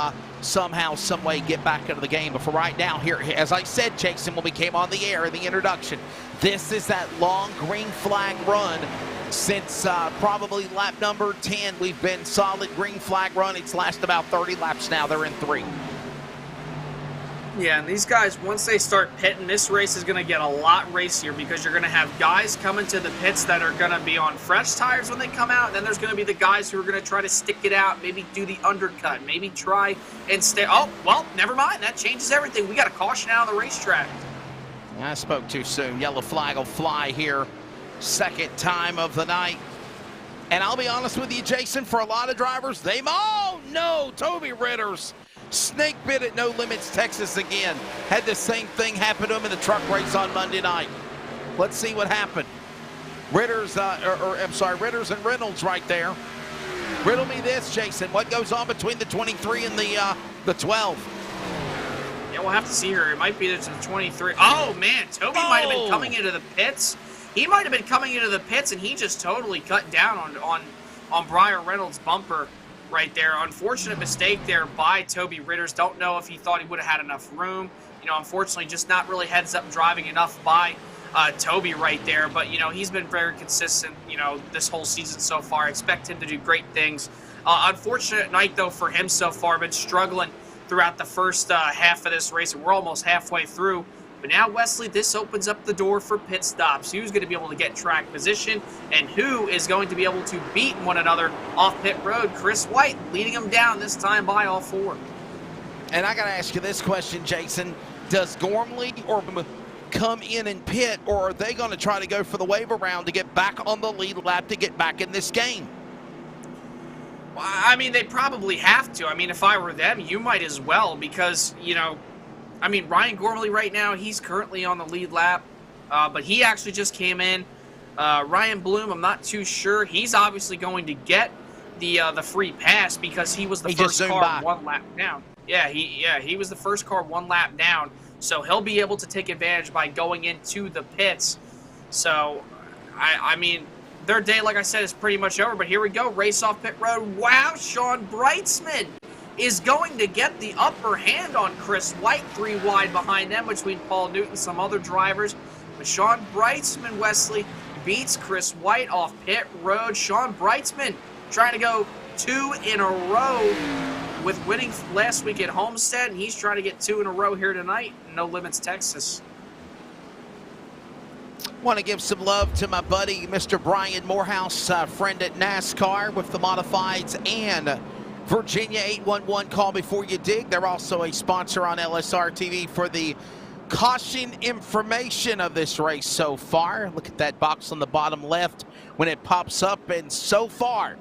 somehow, some way get back into the game. But for right now, here, as I said, Jason, when we came on the air in the introduction, this is that long green flag run. Since probably lap number 10, we've been solid green flag run. It's lasted about 30 laps now. They're in 3. Yeah, and these guys, once they start pitting, this race is going to get a lot racier, because you're going to have guys coming to the pits that are going to be on fresh tires when they come out, and then there's going to be the guys who are going to try to stick it out, maybe do the undercut, maybe try and stay. Oh, well, never mind. That changes everything. We got a caution out on the racetrack. I spoke too soon. Yellow flag will fly here. Second time of the night. And I'll be honest with you, Jason, for a lot of drivers, oh no, Toby Ritter's snake bit at No Limits Texas again. Had the same thing happen to him in the truck race on Monday night. Let's see what happened. Ritter's and Reynolds right there. Riddle me this, Jason. What goes on between the 23 and the 12? Yeah, we'll have to see here. It might be the 23. Oh, man, Toby might have been coming into the pits. He might have been coming into the pits, and he just totally cut down on Brian Reynolds' bumper right there. Unfortunate mistake there by Toby Ritters. Don't know if he thought he would have had enough room. You know, unfortunately, just not really heads-up driving enough by Toby right there. But, you know, he's been very consistent, you know, this whole season so far. I expect him to do great things. Unfortunate night, though, for him so far. Been struggling throughout the first half of this race, and we're almost halfway through. But now, Wesley, this opens up the door for pit stops. Who's going to be able to get track position, and who is going to be able to beat one another off pit road? Chris White leading them down this time by all 4. And I got to ask you this question, Jason. Does Gormley or come in and pit, or are they going to try to go for the wave around to get back on the lead lap to get back in this game? Well, I mean, they probably have to. I mean, if I were them, you might as well, because, you know, I mean, Ryan Gormley right now, he's currently on the lead lap, but he actually just came in. Ryan Bloom, I'm not too sure. He's obviously going to get the free pass, because he was the first car 1 lap down. Yeah, he was the first car 1 lap down, so he'll be able to take advantage by going into the pits. So, I mean, their day, like I said, is pretty much over, but here we go. Race off pit road. Wow, Sean Breitzman is going to get the upper hand on Chris White, 3 wide behind them between Paul Newton and some other drivers. But Sean Breitzman, Wesley, beats Chris White off pit road. Sean Breitzman trying to go 2 in a row with winning last week at Homestead, and he's trying to get 2 in a row here tonight in No Limits, Texas. Want to give some love to my buddy, Mr. Brian Morehouse, friend at NASCAR with the Modifieds and Virginia 811 Call Before You Dig. They're also a sponsor on LSRTV for the caution information of this race so far. Look at that box on the bottom left when it pops up, and so far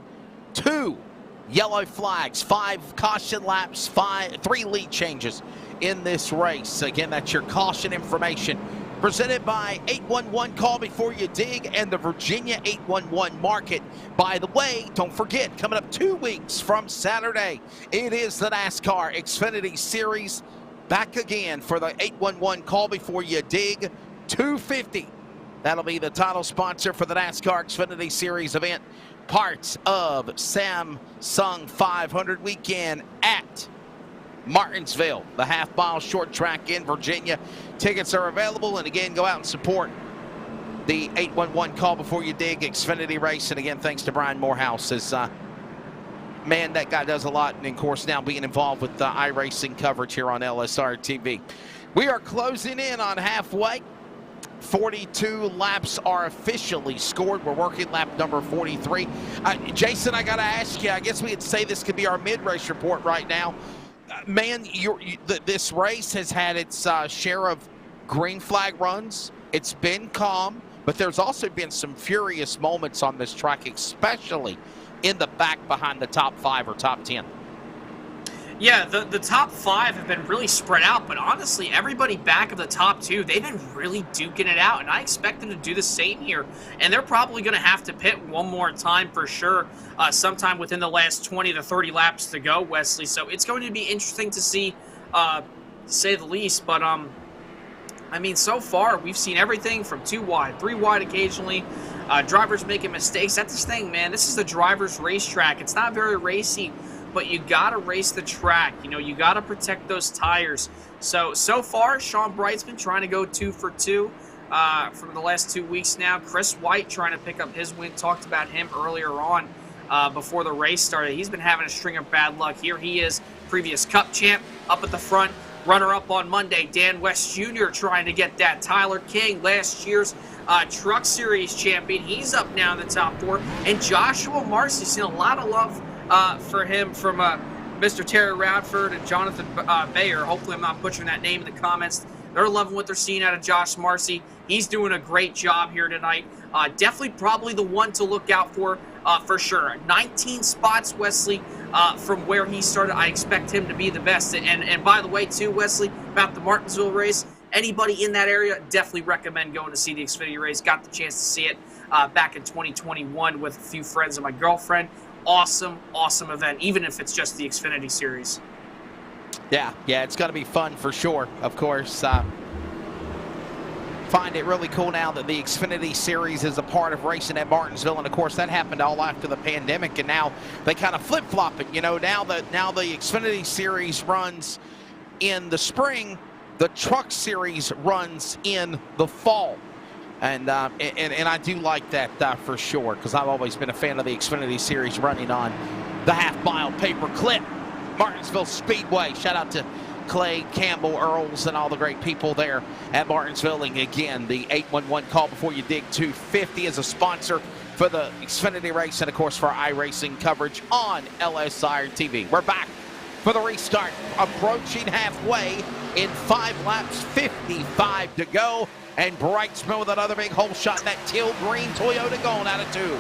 2 yellow flags, 5 caution laps, 3 lead changes in this race. Again, that's your caution information presented by 811 Call Before You Dig and the Virginia 811 Market. By the way, don't forget, coming up 2 weeks from Saturday, it is the NASCAR Xfinity Series back again for the 811 Call Before You Dig 250. That'll be the title sponsor for the NASCAR Xfinity Series event, parts of Samsung 500 weekend at Martinsville, the half-mile short track in Virginia. Tickets are available, and again, go out and support the 811 Call Before You Dig Xfinity race. And again, thanks to Brian Morehouse, as man, that guy does a lot, and of course now being involved with the iRacing coverage here on LSRTV. We are closing in on halfway. 42 laps are officially scored. We're working lap number 43. Jason, I got to ask you, I guess we could say this could be our mid-race report right now. Man, this race has had its share of green flag runs. It's been calm, but there's also been some furious moments on this track, especially in the back behind the top 5 or top 10. Yeah, the top 5 have been really spread out, but honestly, everybody back of the top 2, they've been really duking it out, and I expect them to do the same here. And they're probably going to have to pit one more time for sure, sometime within the last 20 to 30 laps to go, Wesley. So it's going to be interesting to see, to say the least. But, I mean, so far, we've seen everything from 2 wide, 3 wide occasionally, drivers making mistakes. That's the thing, man. This is the driver's racetrack. It's not very racy, but you got to race the track. You know, you got to protect those tires. So far, Sean Brightsman trying to go 2 for 2 from the last 2 weeks now. Chris White trying to pick up his win. Talked about him earlier on before the race started. He's been having a string of bad luck. Here he is, previous Cup champ, up at the front. Runner-up on Monday, Dan West Jr. trying to get that. Tyler King, last year's Truck Series champion. He's up now in the top 4. And Joshua Marcy, seen a lot of love for him from Mr. Terry Radford and Jonathan Bayer. Hopefully I'm not butchering that name in the comments. They're loving what they're seeing out of Josh Marcy. He's doing a great job here tonight. Definitely probably the one to look out for sure. 19 spots, Wesley, from where he started. I expect him to be the best. And by the way, too, Wesley, about the Martinsville race, anybody in that area, definitely recommend going to see the Xfinity race. Got the chance to see it back in 2021 with a few friends and my girlfriend. Awesome event, even if it's just the Xfinity Series. Yeah, it's going to be fun for sure, of course. Find it really cool now that the Xfinity Series is a part of racing at Martinsville, and of course that happened all after the pandemic, and now they kind of flip-flop it. You know, now the Xfinity Series runs in the spring, the Truck Series runs in the fall. And I do like that for sure, because I've always been a fan of the Xfinity Series running on the half-mile paper-clip Martinsville Speedway. Shout out to Clay, Campbell, Earls, and all the great people there at Martinsville. And again, the 811 call before you dig 250 is a sponsor for the Xfinity race and, of course, for iRacing coverage on LSRTV. We're back for the restart, approaching halfway in 5 laps, 55 to go. And Brightsman with another big hole shot in that teal green Toyota going out of 2.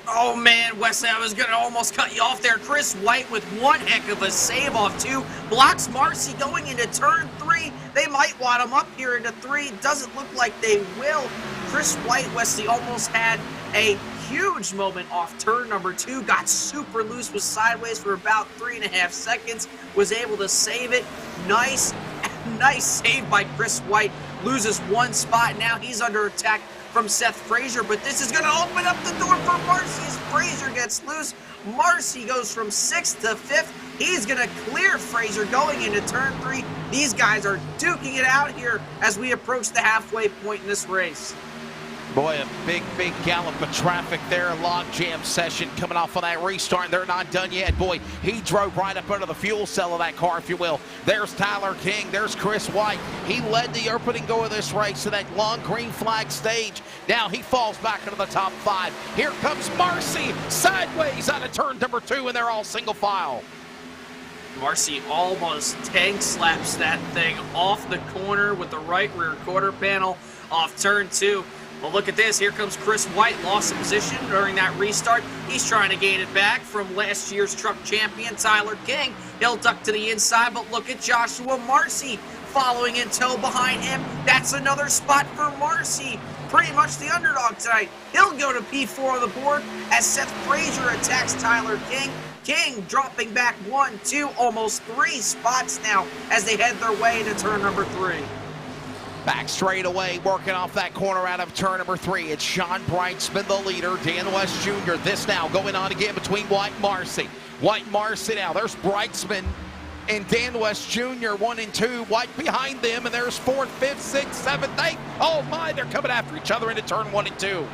Oh man, Wesley, I was going to almost cut you off there. Chris White with one heck of a save off 2. Blocks Marcy going into turn 3. They might want him up here into 3. Doesn't look like they will. Chris White, Wesley, almost had a huge moment off turn number 2. Got super loose, was sideways for about 3.5 seconds. Was able to save it. Nice save by Chris White. Loses 1 spot. Now he's under attack from Seth Frazier, but this is going to open up the door for Marcy as Frazier gets loose. Marcy goes from 6th to 5th. He's going to clear Frazier going into turn 3. These guys are duking it out here as we approach the halfway point in this race. Boy, a big gallop of traffic there. A log jam session coming off on that restart. They're not done yet. Boy, he drove right up under the fuel cell of that car, if you will. There's Tyler King. There's Chris White. He led the opening go of this race to that long green flag stage. Now he falls back into the top 5. Here comes Marcy sideways out of turn number 2, and they're all single file. Marcy almost tank slaps that thing off the corner with the right rear quarter panel off turn 2. Well, look at this. Here comes Chris White. Lost a position during that restart. He's trying to gain it back from last year's truck champion, Tyler King. He'll duck to the inside, but look at Joshua Marcy following in tow behind him. That's another spot for Marcy. Pretty much the underdog tonight. He'll go to P4 on the board as Seth Frazier attacks Tyler King. King dropping back 1, 2, almost 3 spots now as they head their way into turn number 3. Back straight away, working off that corner out of turn number 3. It's Sean Brightsman, the leader. Dan West Jr. This now going on again between White and Marcy. White and Marcy now. There's Brightsman and Dan West Jr. 1 and 2. White behind them, and there's 4th, 5th, 6th, 7th, 8th. Oh my, they're coming after each other into turn 1 and 2.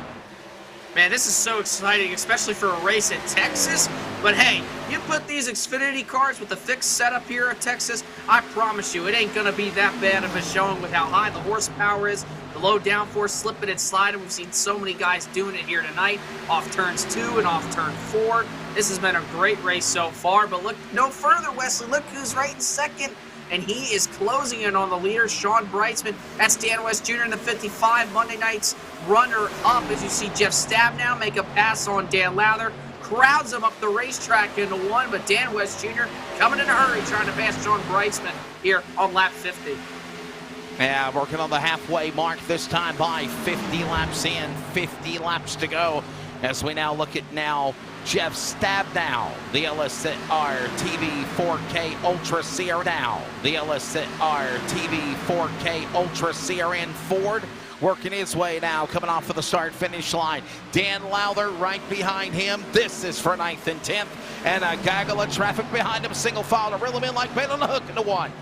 Man, this is so exciting, especially for a race at Texas. But hey, you put these Xfinity cars with the fixed setup here at Texas, I promise you, it ain't going to be that bad of a showing with how high the horsepower is, the low downforce, slipping and sliding. We've seen so many guys doing it here tonight, off turns 2 and off turn 4. This has been a great race so far, but look no further, Wesley. Look who's right in 2nd. And he is closing in on the leader, Sean Brightsman. That's Dan West Jr. in the 55, Monday night's runner-up. As you see Jeff Stabnow make a pass on Dan Lowther. crowds him up the racetrack into one, but Dan West Jr. coming in a hurry, trying to pass Sean Brightsman here on lap 50. Yeah, working on the halfway mark this time by 50 laps in, 50 laps to go. As we now look at Jeff Stabnow, the LSRTV 4K Ultra CR now. The LSRTV 4K Ultra CRN Ford working his way now, coming off of the start-finish line. Dan Lowther right behind him. This is for 9th and 10th. And a gaggle of traffic behind him, single file to reel him in like bait on the hook into one.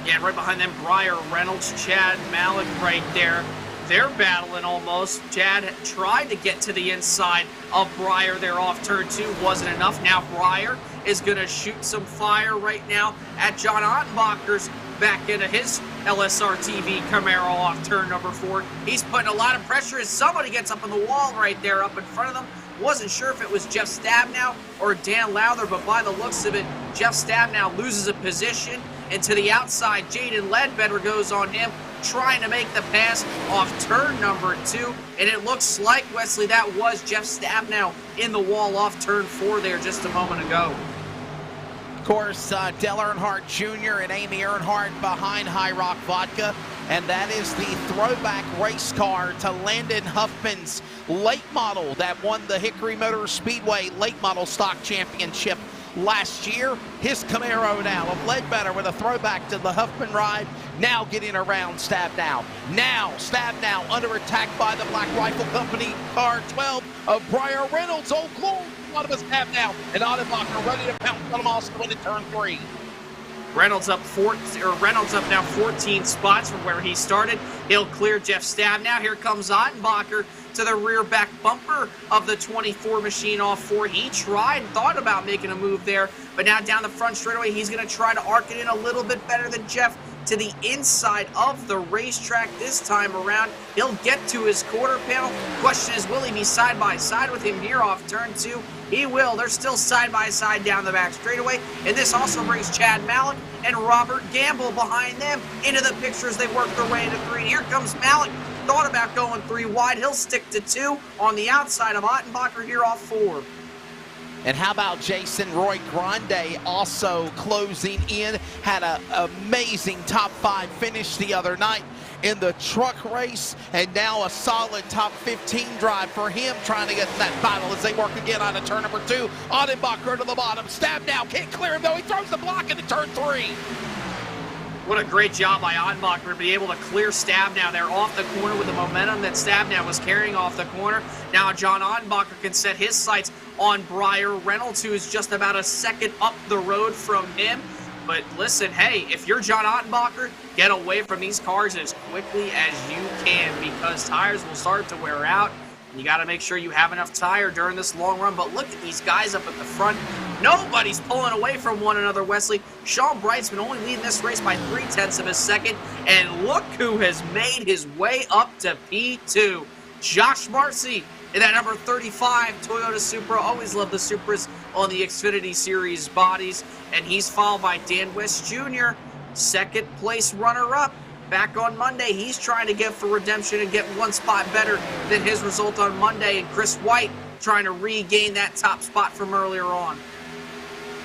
Yeah, right behind them, Briar Reynolds, Chad Malik right there. They're battling almost. Chad tried to get to the inside of Briar there off turn 2. Wasn't enough. Now Briar is going to shoot some fire right now at John Ottenbacher's back into his LSRTV Camaro off turn number 4. He's putting a lot of pressure as somebody gets up on the wall right there up in front of them. Wasn't sure if it was Jeff Stabnow or Dan Lowther, but by the looks of it, Jeff Stabnow loses a position. And to the outside, Jaden Ledbetter goes on him, trying to make the pass off turn number 2. And it looks like, Wesley, that was Jeff Stabnow in the wall off turn 4 there just a moment ago. Of course, Dale Earnhardt Jr. and Amy Earnhardt behind High Rock Vodka. And that is the throwback race car to Landon Huffman's late model that won the Hickory Motor Speedway late model stock championship last year. His Camaro now of Ledbetter with a throwback to the Huffman ride, now getting around Stabnow. Now Stabnow under attack by the Black Rifle Company car 12 of Briar Reynolds. Old glory, one of us Stabnow and Ottenbacher ready to pounce on him also into turn 3. Reynolds up now 14 spots from where he started. He'll clear Jeff Stabnow. Here comes Ottenbacher to the rear back bumper of the 24 machine off 4. He thought about making a move there, but now down the front straightaway, he's going to try to arc it in a little bit better than Jeff to the inside of the racetrack this time around. He'll get to his quarter panel. Question is, will he be side by side with him here off turn 2? He will. They're still side by side down the back straightaway, and this also brings Chad Malik and Robert Gamble behind them into the picture as they work their way into 3. And here comes Malik. Thought about going 3 wide. He'll stick to 2 on the outside of Ottenbacher here off 4. And how about Jason Roy Grande also closing in? Had an amazing top 5 finish the other night in the truck race, and now a solid top 15 drive for him, trying to get that battle as they work again on a turn number 2. Ottenbacher to the bottom. Stabnow can't clear him though. He throws the block into turn 3. What a great job by Ottenbacher to be able to clear Stabnow there off the corner with the momentum that Stabnow was carrying off the corner. Now John Ottenbacher can set his sights on Briar Reynolds, who is just about a second up the road from him. But listen, hey, if you're John Ottenbacher, get away from these cars as quickly as you can, because tires will start to wear out. You got to make sure you have enough tire during this long run. But look at these guys up at the front. Nobody's pulling away from one another, Wesley. Sean Brightsman only leading this race by 0.3 of a second. And look who has made his way up to P2. Josh Marcy in that number 35 Toyota Supra. Always love the Supras on the Xfinity Series bodies. And he's followed by Dan West Jr., second place runner-up. Back on Monday, he's trying to get for redemption and get 1 spot better than his result on Monday. And Chris White trying to regain that top spot from earlier on.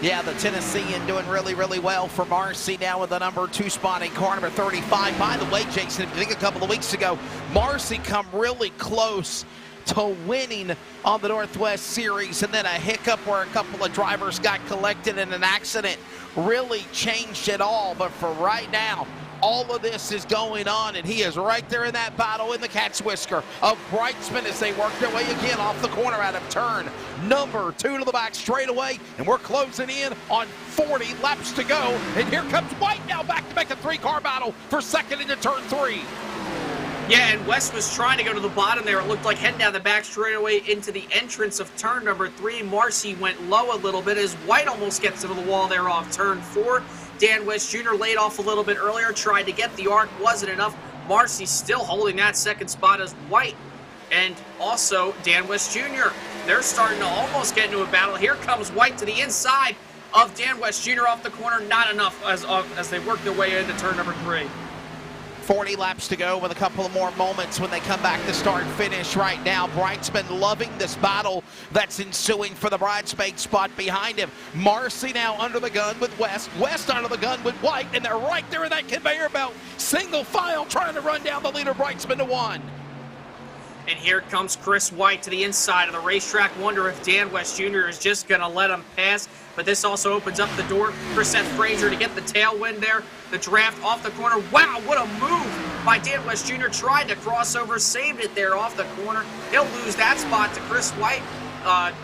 Yeah, the Tennessean doing really, really well for Marcy now with the number 2 spot in car number 35. By the way, Jason, if you think a couple of weeks ago, Marcy come really close to winning on the Northwest Series, and then a hiccup where a couple of drivers got collected in an accident really changed it all. But for right now, all of this is going on, and he is right there in that battle in the cat's whisker of Brightsman as they work their way again off the corner out of turn number 2 to the back straightaway, and we're closing in on 40 laps to go. And here comes White now back to make a 3-car battle for second into turn 3. Yeah, and West was trying to go to the bottom there. It looked like heading down the back straightaway into the entrance of turn number 3. Marcy went low a little bit as White almost gets to the wall there off turn 4. Dan West Jr. laid off a little bit earlier, tried to get the arc, wasn't enough. Marcy still holding that second spot as White and also Dan West Jr. They're starting to almost get into a battle. Here comes White to the inside of Dan West Jr. off the corner. Not enough as they work their way into turn number 3. 40 laps to go with a couple of more moments when they come back to start finish right now. Brightsman loving this battle that's ensuing for the bridesmaid spot behind him. Marcy now under the gun with West. West under the gun with White, and they're right there in that conveyor belt. Single file trying to run down the leader, Brightsman to 1. And here comes Chris White to the inside of the racetrack. Wonder if Dan West Jr. is just going to let him pass. But this also opens up the door for Seth Frazier to get the tailwind there. The draft off the corner. Wow, what a move by Dan West Jr. Tried to cross over, saved it there off the corner. He'll lose that spot to Chris White,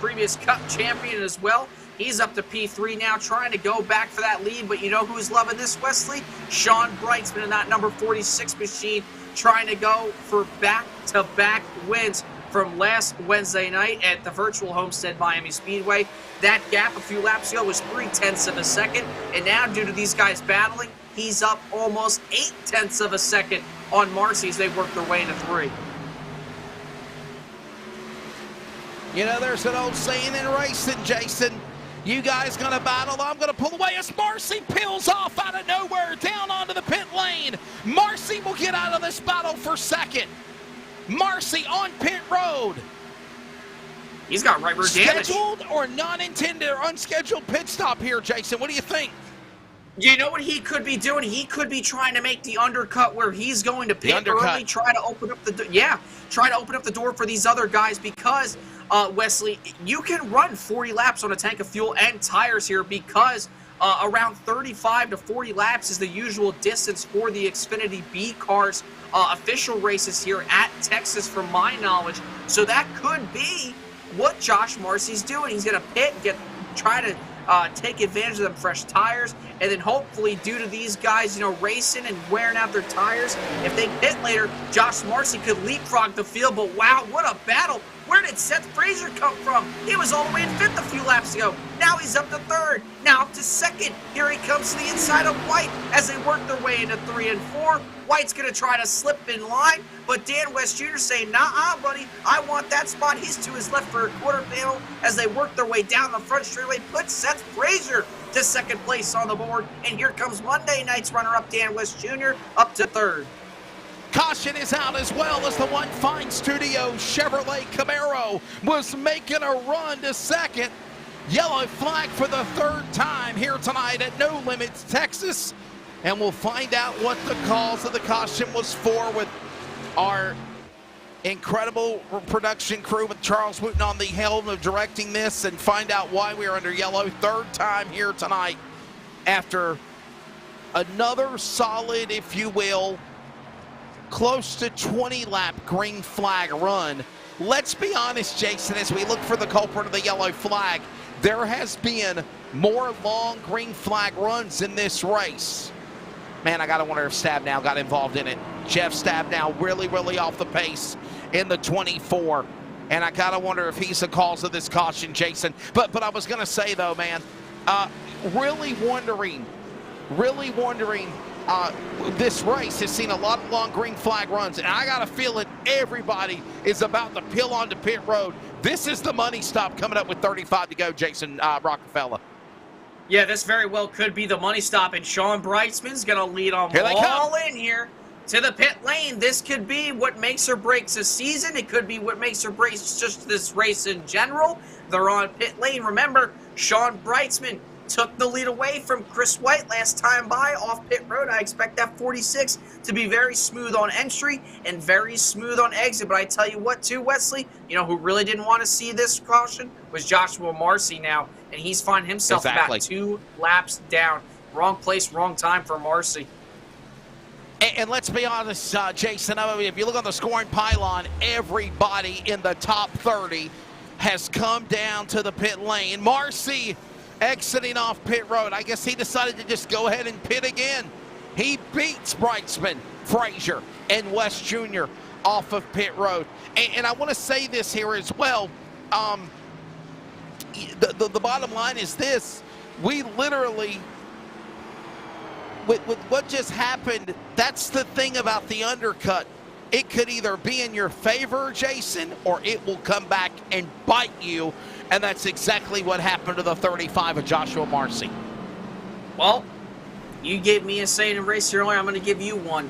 previous Cup champion as well. He's up to P3 now, trying to go back for that lead. But you know who's loving this, Wesley? Sean Brightsman in that number 46 machine, trying to go for back-to-back wins from last Wednesday night at the virtual Homestead Miami Speedway. That gap a few laps ago was 0.3 of a second, and now due to these guys battling, he's up almost 0.8 of a second on Marcy as they work their way into 3. You know, there's an old saying in racing, Jason. You guys gonna battle, I'm gonna pull away as Marcy peels off out of nowhere down onto the pit lane. Marcy will get out of this battle for second. Marcy on pit road. He's got right rear damage. Scheduled or non-intended or unscheduled pit stop here, Jason? What do you think? You know what he could be doing? He could be trying to make the undercut where he's going to pit early, try to open up the door for these other guys because Wesley, you can run 40 laps on a tank of fuel and tires here because around 35 to 40 laps is the usual distance for the Xfinity B cars official races here at Texas, from my knowledge. So that could be what Josh Marcy's doing. He's going to pit, try to take advantage of them fresh tires, and then hopefully, due to these guys, you know, racing and wearing out their tires, if they pit later, Josh Marcy could leapfrog the field. But wow, what a battle! Where did Seth Frazier come from? He was all the way in 5th a few laps ago. Now he's up to 3rd. Now up to 2nd. Here he comes to the inside of White as they work their way into 3 and 4. White's going to try to slip in line, but Dan West Jr. saying, nah, buddy, I want that spot. He's to his left for a quarter panel as they work their way down the front straightaway. Put Seth Frazier to 2nd place on the board. And here comes Monday night's runner-up, Dan West Jr., up to 3rd. Caution is out as well as the One Fine Studio Chevrolet Camaro was making a run to 2nd. Yellow flag for the 3rd time here tonight at No Limits, Texas. And we'll find out what the cause of the caution was for with our incredible production crew with Charles Wooten on the helm of directing this, and find out why we are under yellow 3rd time here tonight after another solid, if you will, close to 20-lap green flag run. Let's be honest, Jason, as we look for the culprit of the yellow flag, there has been more long green flag runs in this race. Man, I got to wonder if Stabnow got involved in it. Jeff Stabnow really off the pace in the 24. And I got to wonder if he's the cause of this caution, Jason. But I was going to say, though, man, really wondering, this race has seen a lot of long green flag runs. And I got a feeling everybody is about to peel onto pit road. This is the money stop coming up with 35 to go, Jason Rockefeller. Yeah, this very well could be the money stop, and Sean Brightsman's going to lead them all in here to the pit lane. This could be what makes or breaks a season. It could be what makes or breaks just this race in general. They're on pit lane. Remember, Sean Brightsman took the lead away from Chris White last time by off pit road. I expect that 46 to be very smooth on entry and very smooth on exit. But I tell you what, too, Wesley, you know who really didn't want to see this caution was Joshua Marcy now. And he's finding himself about 2 laps down. Wrong place, wrong time for Marcy. And let's be honest, Jason, I mean, if you look on the scoring pylon, everybody in the top 30 has come down to the pit lane. Marcy exiting off pit road. I guess he decided to just go ahead and pit again. He beats Brightsman, Frazier, and West Jr. off of pit road. And I want to say this here as well. The bottom line is this. We literally, with what just happened, that's the thing about the undercut. It could either be in your favor, Jason, or it will come back and bite you. And that's exactly what happened to the 35 of Joshua Marcy. Well, you gave me a saying in race earlier. I'm going to give you one.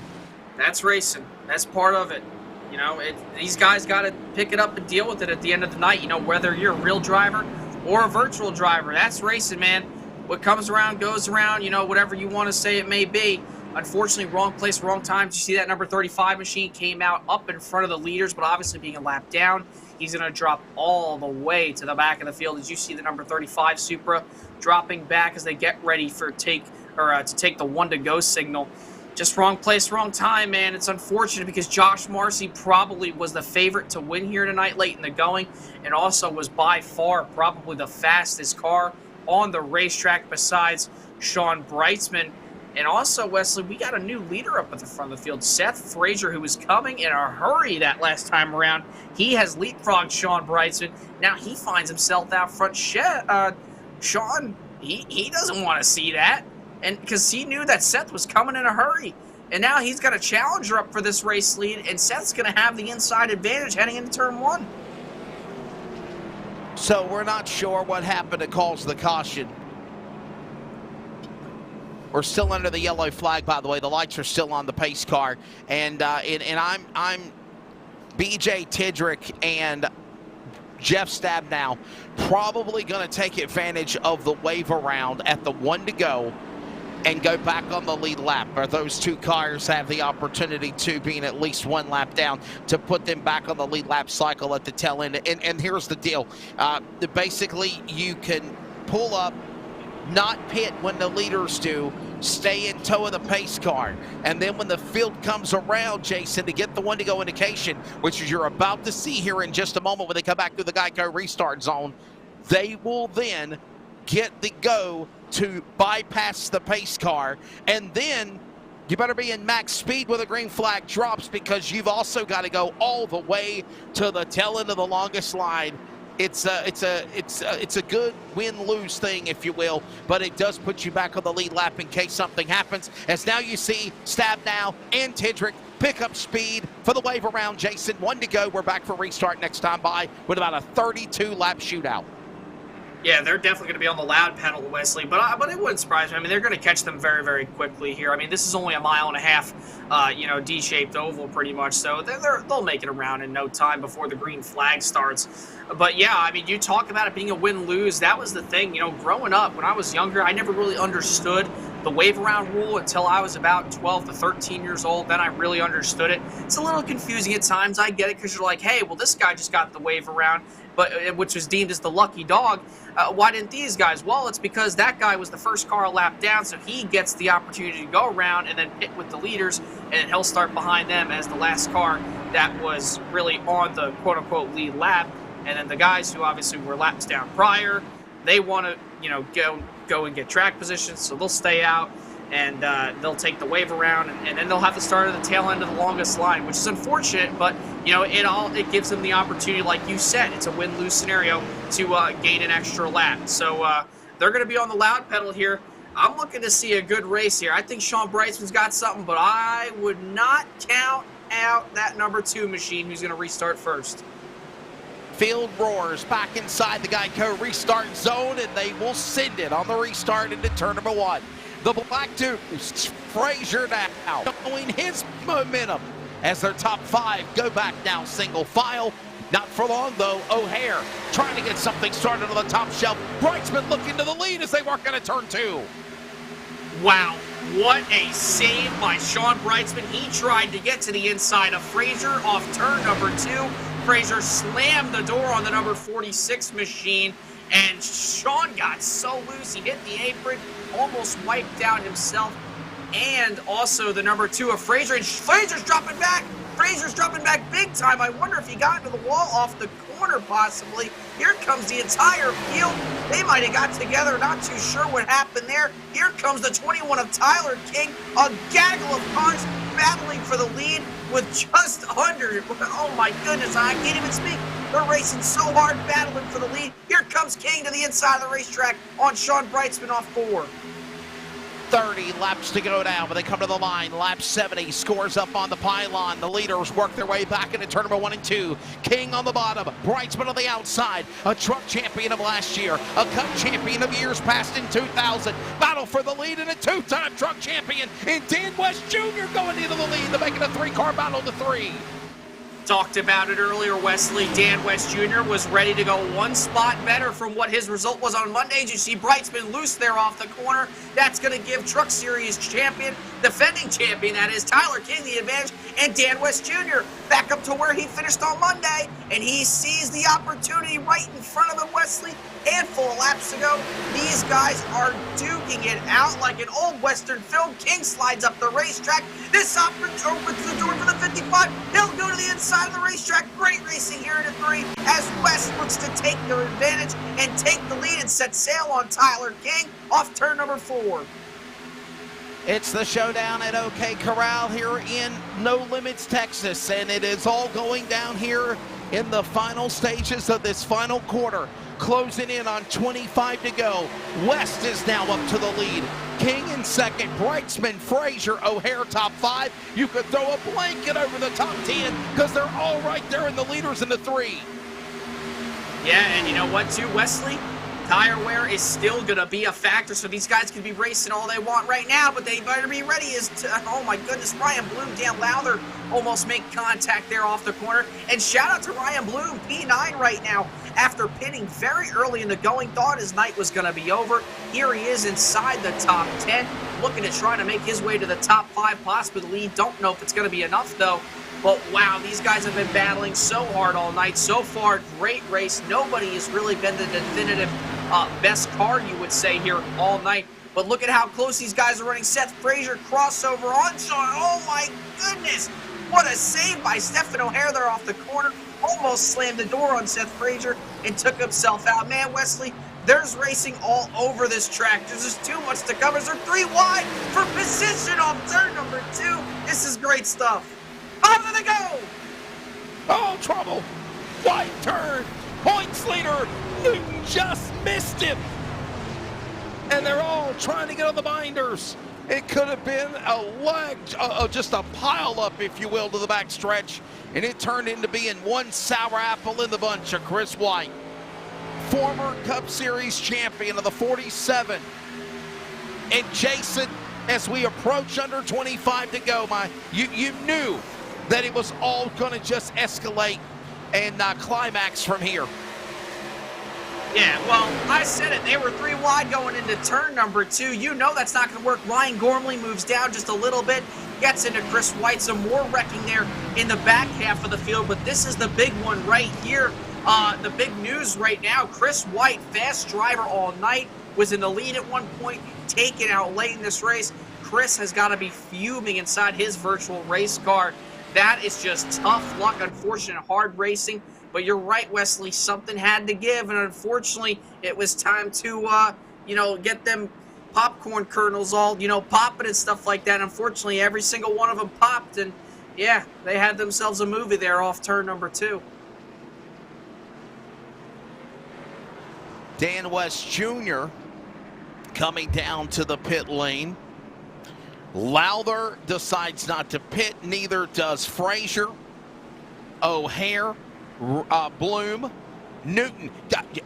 That's racing. That's part of it. You know, these guys got to pick it up and deal with it at the end of the night. You know, whether you're a real driver or a virtual driver, that's racing, man. What comes around goes around, you know, whatever you want to say it may be. Unfortunately, wrong place, wrong time. You see that number 35 machine came out up in front of the leaders, but obviously being a lap down, he's going to drop all the way to the back of the field. As you see the number 35 Supra dropping back as they get ready for to take the 1-to-go signal. Just wrong place, wrong time, man. It's unfortunate because Josh Marcy probably was the favorite to win here tonight late in the going, and also was by far probably the fastest car on the racetrack besides Sean Brightsman. And also, Wesley, we got a new leader up at the front of the field, Seth Frazier, who was coming in a hurry that last time around. He has leapfrogged Sean Brightsman. Now he finds himself out front. Sean, he doesn't want to see that. And because he knew that Seth was coming in a hurry. And now he's got a challenger up for this race lead, and Seth's going to have the inside advantage heading into turn 1. So we're not sure what happened to cause the caution. We're still under the yellow flag, by the way. The lights are still on the pace car. And I'm BJ Tidrick and Jeff Stabnow probably going to take advantage of the wave around at the 1-to-go and go back on the lead lap, or those two cars have the opportunity to, being at least one lap down, to put them back on the lead lap cycle at the tail end. And here's the deal. Basically, you can pull up, not pit when the leaders do, stay in tow of the pace car. And then when the field comes around, Jason, to get the 1-to-go indication, which is you're about to see here in just a moment when they come back through the Geico restart zone, they will then get the go to bypass the pace car. And then you better be in max speed when the green flag drops, because you've also got to go all the way to the tail end of the longest line. It's a good win-lose thing, if you will, but it does put you back on the lead lap in case something happens. As now you see Stabnow and Tidrick pick up speed for the wave around, Jason. 1-to-go. We're back for restart next time by with about a 32-lap shootout. Yeah, they're definitely going to be on the loud pedal, Wesley, but it wouldn't surprise me. I mean, they're going to catch them very, very quickly here. I mean, this is only 1.5 miles, D-shaped oval pretty much, so they'll make it around in no time before the green flag starts. But yeah, I mean, you talk about it being a win-lose. That was the thing, growing up, when I was younger, I never really understood the wave around rule until I was about 12 to 13 years old. Then I really understood it. It's a little confusing at times. I get it, because you're like, hey, well, this guy just got the wave around, which was deemed as the lucky dog. Why didn't these guys? Well, it's because that guy was the first car a lap down, so he gets the opportunity to go around and then pit with the leaders, and he'll start behind them as the last car that was really on the quote-unquote lead lap. And then the guys who obviously were laps down prior, they want to, go and get track positions, so they'll stay out, and they'll take the wave around, and then they'll have to start at the tail end of the longest line, which is unfortunate, but it gives them the opportunity, like you said, it's a win-lose scenario to gain an extra lap. So they're going to be on the loud pedal here. I'm looking to see a good race here. I think Sean Brightsman's got something, but I would not count out that number 2 machine who's going to restart first. Field roars back inside the Geico restart zone, and they will send it on the restart into turn number 1. The Black Deuce, Frazier now, showing his momentum as their top 5 go back now single file. Not for long, though. O'Hare trying to get something started on the top shelf. Brightsman looking to the lead as they work into turn 2. Wow, what a save by Sean Brightsman. He tried to get to the inside of Frazier off turn number 2. Frazier slammed the door on the number 46 machine, and Sean got so loose, he hit the apron, almost wiped out himself, and also the number 2 of Frazier, and Frazier's dropping back. Frazier's dropping back big time. I wonder if he got into the wall off the corner, possibly. Here comes the entire field. They might have got together, not too sure what happened there. Here comes the 21 of Tyler King, a gaggle of cars battling for the lead with just under, oh my goodness, I can't even speak. They're racing so hard, battling for the lead. Here comes King to the inside of the racetrack on Sean Brightsman off 4. 30 laps to go now, but they come to the line. Lap 70 scores up on the pylon. The leaders work their way back into turn number 1 and 2. King on the bottom, Brightsman on the outside. A truck champion of last year, a cup champion of years past in 2000. Battle for the lead and a two-time truck champion in Dan West Jr. going into the lead to make it a three-car battle to 3. Talked about it earlier, Wesley. Dan West Jr. was ready to go one spot better from what his result was on Monday. You see Brightsman loose there off the corner. That's going to give Truck Series champion, defending champion, that is, Tyler King the advantage, and Dan West Jr. back up to where he finished on Monday, and he sees the opportunity right in front of him, Wesley. Handful of laps to go. These guys are duking it out like an old Western film. King slides up the racetrack. This opens the door for the 55. He'll go to the inside of the racetrack. Great racing here in the 3 as West looks to take their advantage and take the lead and set sail on Tyler King off turn number 4. It's the showdown at OK Corral here in No Limits, Texas, and it is all going down here in the final stages of this final quarter. Closing in on 25 to go. West is now up to the lead. King in second, Brightsman, Frazier, O'Hare top 5. You could throw a blanket over the top 10 because they're all right there in the leaders in the 3. Yeah, and you know what too, Wesley? Tire wear is still going to be a factor, so these guys can be racing all they want right now, but they better be ready. Oh my goodness, Ryan Bloom, Dan Lowther almost make contact there off the corner. And shout out to Ryan Bloom, P9 right now, after pinning very early in the going, thought his night was going to be over. Here he is inside the top 10, looking at trying to make his way to the top 5, possibly the lead. Don't know if it's going to be enough, though. But wow, these guys have been battling so hard all night. So far, great race. Nobody has really been the definitive best car, you would say, here all night. But look at how close these guys are running. Seth Frazier crossover on Sean. Oh my goodness. What a save by Stephen O'Hare there off the corner. Almost slammed the door on Seth Frazier and took himself out. Man, Wesley, there's racing all over this track. There's just too much to cover. They're 3 wide for position off turn number 2. This is great stuff. How do they go? Oh, trouble. White turn. Points leader. Newton just missed him. And they're all trying to get on the binders. It could have been a leg, just a pile up, if you will, to the back stretch. And it turned into being one sour apple in the bunch of Chris White. Former Cup Series champion of the 47. And Jason, as we approach under 25 to go, you knew that it was all going to just escalate and climax from here. Yeah, well, I said it. They were 3 wide going into turn number 2. You know that's not going to work. Ryan Gormley moves down just a little bit, gets into Chris White. Some more wrecking there in the back half of the field, but this is the big one right here. The big news right now, Chris White, fast driver all night, was in the lead at one point, taken out late in this race. Chris has got to be fuming inside his virtual race car. That is just tough luck, unfortunate, hard racing. But you're right, Wesley, something had to give, and unfortunately, it was time to, get them popcorn kernels all, popping and stuff like that. Unfortunately, every single one of them popped, and yeah, they had themselves a movie there off turn number 2. Dan West Jr. coming down to the pit lane. Lowther decides not to pit, neither does Frazier, O'Hare, Bloom, Newton.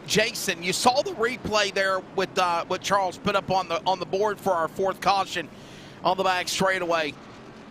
Jason, you saw the replay there with what Charles put up on the board for our 4th caution on the back straightaway.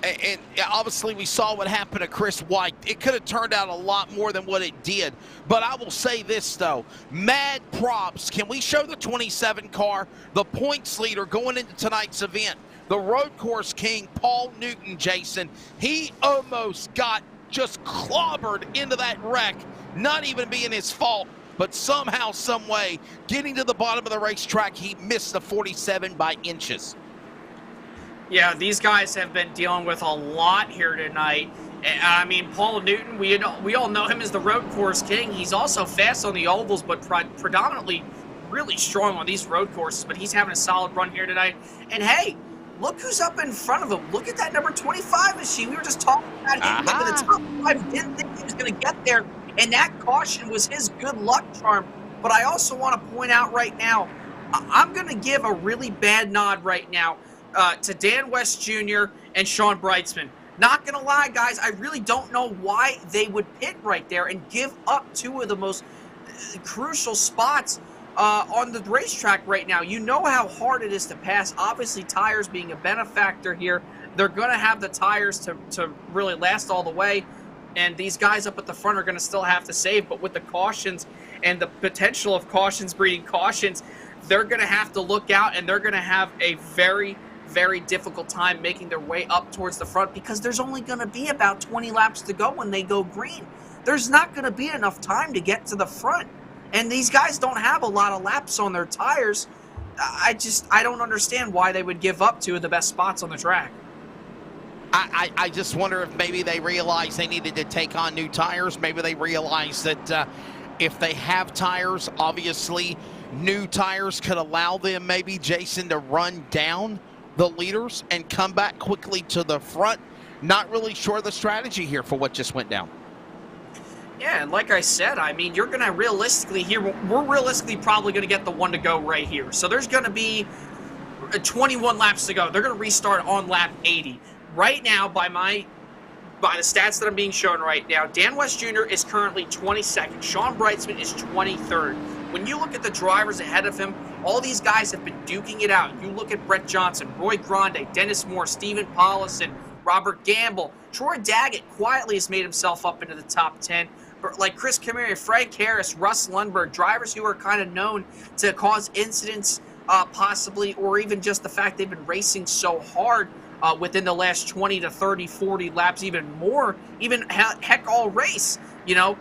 And obviously we saw what happened to Chris White. It could have turned out a lot more than what it did. But I will say this, though. Mad props. Can we show the 27 car, the points leader going into tonight's event? The road course king, Paul Newton, Jason. He almost got just clobbered into that wreck, not even being his fault, but somehow, some way, getting to the bottom of the racetrack, he missed the 47 by inches. Yeah, these guys have been dealing with a lot here tonight. I mean, Paul Newton, we all know him as the road course king. He's also fast on the ovals, but predominantly really strong on these road courses, but he's having a solid run here tonight. And hey, look who's up in front of him. Look at that number 25 machine. We were just talking about him getting to the top 5. Didn't think he was going to get there. And that caution was his good luck charm. But I also want to point out right now, I'm going to give a really bad nod right now. to Dan West Jr. and Sean Brightsman. Not going to lie, guys, I really don't know why they would pit right there and give up two of the most crucial spots on the racetrack right now. You know how hard it is to pass. Obviously, tires being a benefactor here. They're going to have the tires to really last all the way, and these guys up at the front are going to still have to save. But with the cautions and the potential of cautions breeding cautions, they're going to have to look out, and they're going to have a very, very difficult time making their way up towards the front, because there's only going to be about 20 laps to go when they go green. There's not going to be enough time to get to the front, and these guys don't have a lot of laps on their tires. I don't understand why they would give up two of the best spots on the track. I just wonder if maybe they realized they needed to take on new tires. Maybe they realized that if they have tires, obviously new tires could allow them, maybe, Jason, to run down the leaders and come back quickly to the front. Not really sure the strategy here for what just went down. Yeah, and like I said, I mean, you're going to realistically here, we're realistically probably going to get the one to go right here. So there's going to be 21 laps to go. They're going to restart on lap 80. Right now, by the stats that I'm being shown right now, Dan West Jr. is currently 22nd. Sean Brightsman is 23rd. When you look at the drivers ahead of him, all these guys have been duking it out. You look at Brett Johnson, Roy Grande, Dennis Moore, Steven Paulison, Robert Gamble. Troy Daggett quietly has made himself up into the top 10. But like Chris Camiri, Frank Harris, Russ Lundberg, drivers who are kind of known to cause incidents possibly, or even just the fact they've been racing so hard within the last 20 to 30, 40 laps, even more, even heck all race. You know,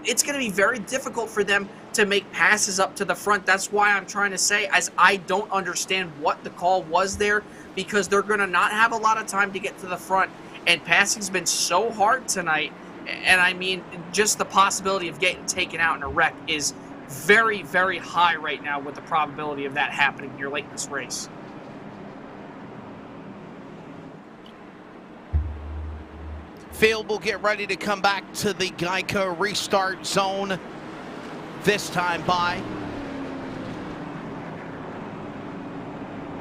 it's going to be very difficult for them to make passes up to the front. That's why I'm trying to say, as I don't understand what the call was there, because they're going to not have a lot of time to get to the front, and passing's been so hard tonight. And I mean, just the possibility of getting taken out in a wreck is very, very high right now, with the probability of that happening here late in this race. Field will get ready to come back to the Geico restart zone this time by.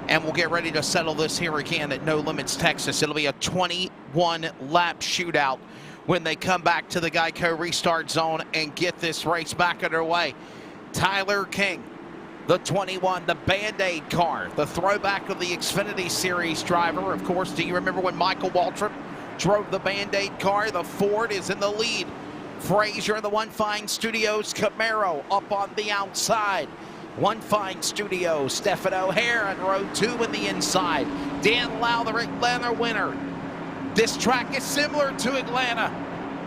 And we'll get ready to settle this here again at No Limits, Texas. It'll be a 21-lap shootout when they come back to the Geico restart zone and get this race back underway. Tyler King, the 21, the Band-Aid car, the throwback of the Xfinity Series driver. Of course, do you remember when Michael Waltrip drove the Band-Aid car? The Ford is in the lead. Frazier in the One Fine Studios Camaro up on the outside. One Fine Studio, Stephen O'Hare on row 2 in the inside. Dan Lowther, Atlanta winner. This track is similar to Atlanta.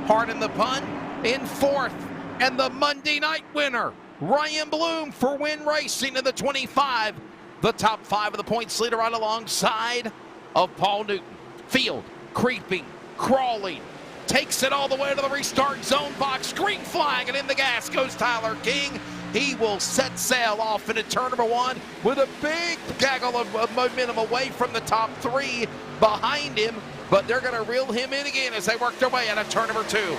Pardon the pun, in 4th. And the Monday night winner, Ryan Bloom for Win Racing in the 25. The top 5 of the points leader right alongside of Paul Newton. Field creeping, crawling, takes it all the way to the restart zone box. Green flag, and in the gas goes Tyler King. He will set sail off into turn number 1 with a big gaggle of momentum away from the top 3 behind him, but they're going to reel him in again as they work their way out of turn number 2.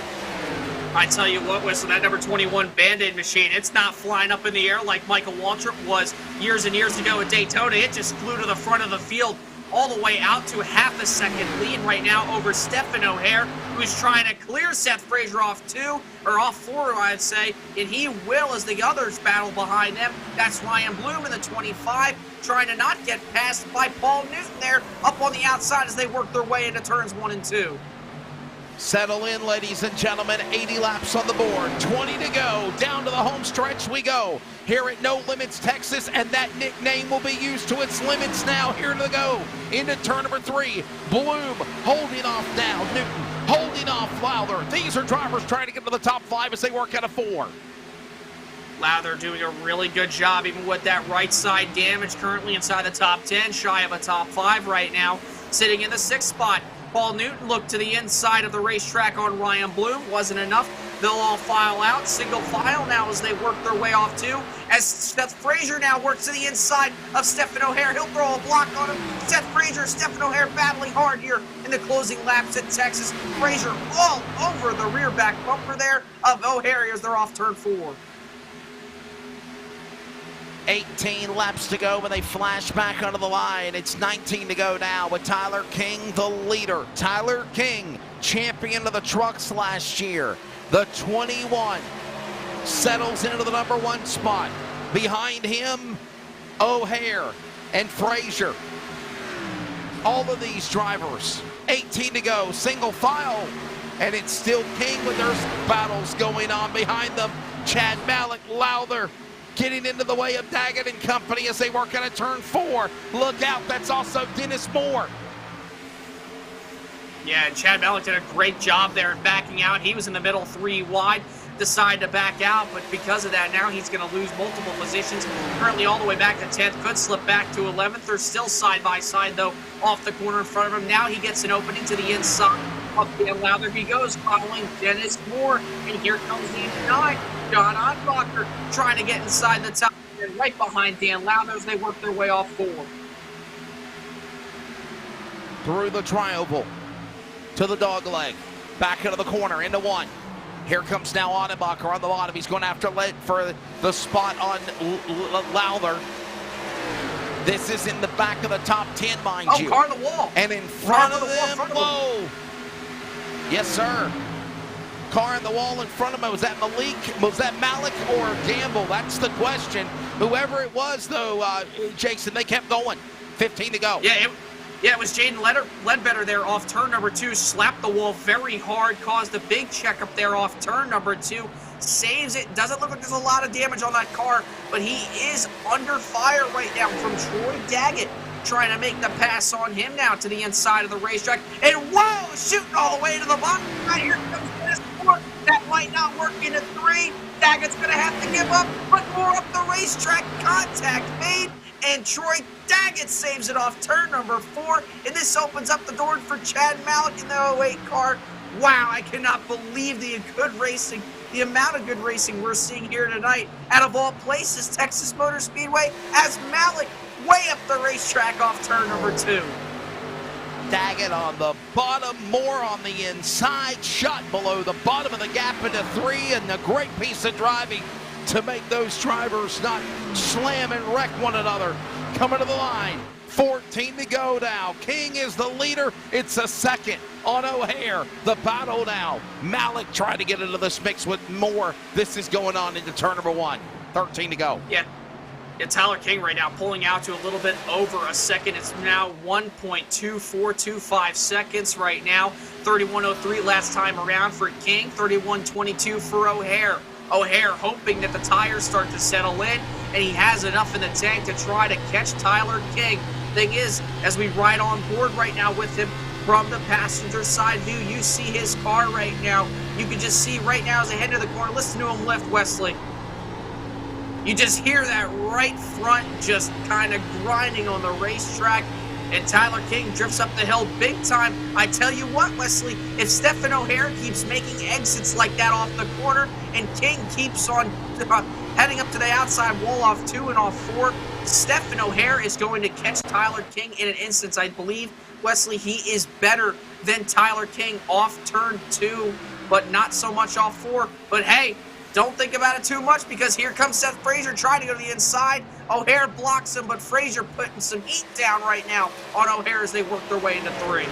I tell you what, Whistle, that number 21 Band-Aid machine, it's not flying up in the air like Michael Waltrip was years and years ago at Daytona. It just flew to the front of the field, all the way out to half a second lead right now over Stephen O'Hare, who's trying to clear Seth Frazier off 2, or off 4, I'd say, and he will as the others battle behind them. That's Ryan Bloom in the 25, trying to not get passed by Paul Newton there up on the outside as they work their way into turns 1 and 2. Settle in, ladies and gentlemen. 80 laps on the board, 20 to go. Down to the home stretch we go here at No Limits, Texas, and that nickname will be used to its limits now. Here to go into turn number 3. Bloom holding off now. Newton holding off Lowther. These are drivers trying to get to the top 5 as they work out of 4. Lowther doing a really good job, even with that right side damage, currently inside the top 10, shy of a top 5 right now, sitting in the 6th spot. Paul Newton looked to the inside of the racetrack on Ryan Bloom. Wasn't enough. They'll all file out, single file now as they work their way off 2. As Seth Frazier now works to the inside of Stephen O'Hare. He'll throw a block on him. Seth Frazier, Stephen O'Hare battling hard here in the closing laps at Texas. Frazier all over the rear back bumper there of O'Hare as they're off turn 4. 18 laps to go when they flash back onto the line. It's 19 to go now with Tyler King the leader. Tyler King, champion of the trucks last year. The 21 settles into the number 1 spot. Behind him, O'Hare and Frazier. All of these drivers, 18 to go, single file, and it's still King with their battles going on behind them. Chad Malik, Lowther, getting into the way of Daggett and company as they work out of turn 4. Look out, that's also Dennis Moore. Yeah, and Chad Malik did a great job there in backing out. He was in the middle 3 wide, decided to back out, but because of that, now he's going to lose multiple positions. Currently all the way back to 10th, could slip back to 11th. They're still side by side, though, off the corner in front of him. Now he gets an opening to the inside. Up the Lowther he goes, following Dennis Moore, and here comes the 9. John Otbacher trying to get inside the top, and right behind Dan Lowther as they work their way off 4. Through the tri-oval to the dog leg, back into the corner, into 1. Here comes now Otbacher on the bottom. He's going after lead for the spot on Lowther. This is in the back of the top 10, mind you. Oh, car on the wall. And in front of them, whoa. Yes, sir. Car in the wall in front of him. Was that Malik? Was that Malik or Gamble? That's the question. Whoever it was, though, Jason, they kept going. 15 to go. Yeah, it was Jaden Ledbetter there off turn number 2. Slapped the wall very hard, caused a big check up there off turn number 2. Saves it. Doesn't look like there's a lot of damage on that car, but he is under fire right now from Troy Daggett, trying to make the pass on him now to the inside of the racetrack. And whoa, shooting all the way to the bottom. Right here comes Dennis Moore. That might not work into 3. Daggett's going to have to give up, but more up the racetrack. Contact made, and Troy Daggett saves it off turn number 4. And this opens up the door for Chad Malik in the 08 car. Wow, I cannot believe the amount of good racing we're seeing here tonight. Out of all places, Texas Motor Speedway as Malik way up the racetrack off turn number 2. Daggett on the bottom, Moore on the inside, shot below the bottom of the gap into 3, and a great piece of driving to make those drivers not slam and wreck one another. Coming to the line, 14 to go now. King is the leader. It's a second on O'Hare. The battle now. Malik trying to get into this mix with Moore. This is going on into turn number 1. 13 to go. Yeah, Tyler King right now pulling out to a little bit over a second. It's now 1.2425 seconds right now. 31.03 last time around for King. 31.22 for O'Hare. O'Hare hoping that the tires start to settle in, and he has enough in the tank to try to catch Tyler King. Thing is, as we ride on board right now with him from the passenger side view, you see his car right now. You can just see right now as they head to the corner. Listen to him lift, Wesley. You just hear that right front just kind of grinding on the racetrack, and Tyler King drifts up the hill big time. I tell you what, Wesley, if Stephen O'Hare keeps making exits like that off the corner, and King keeps on heading up to the outside wall off 2 and off 4, Stephen O'Hare is going to catch Tyler King in an instance. I believe, Wesley, he is better than Tyler King off turn 2, but not so much off 4. But hey, don't think about it too much, because here comes Seth Frazier trying to go to the inside. O'Hare blocks him, but Frazier putting some heat down right now on O'Hare as they work their way into 3.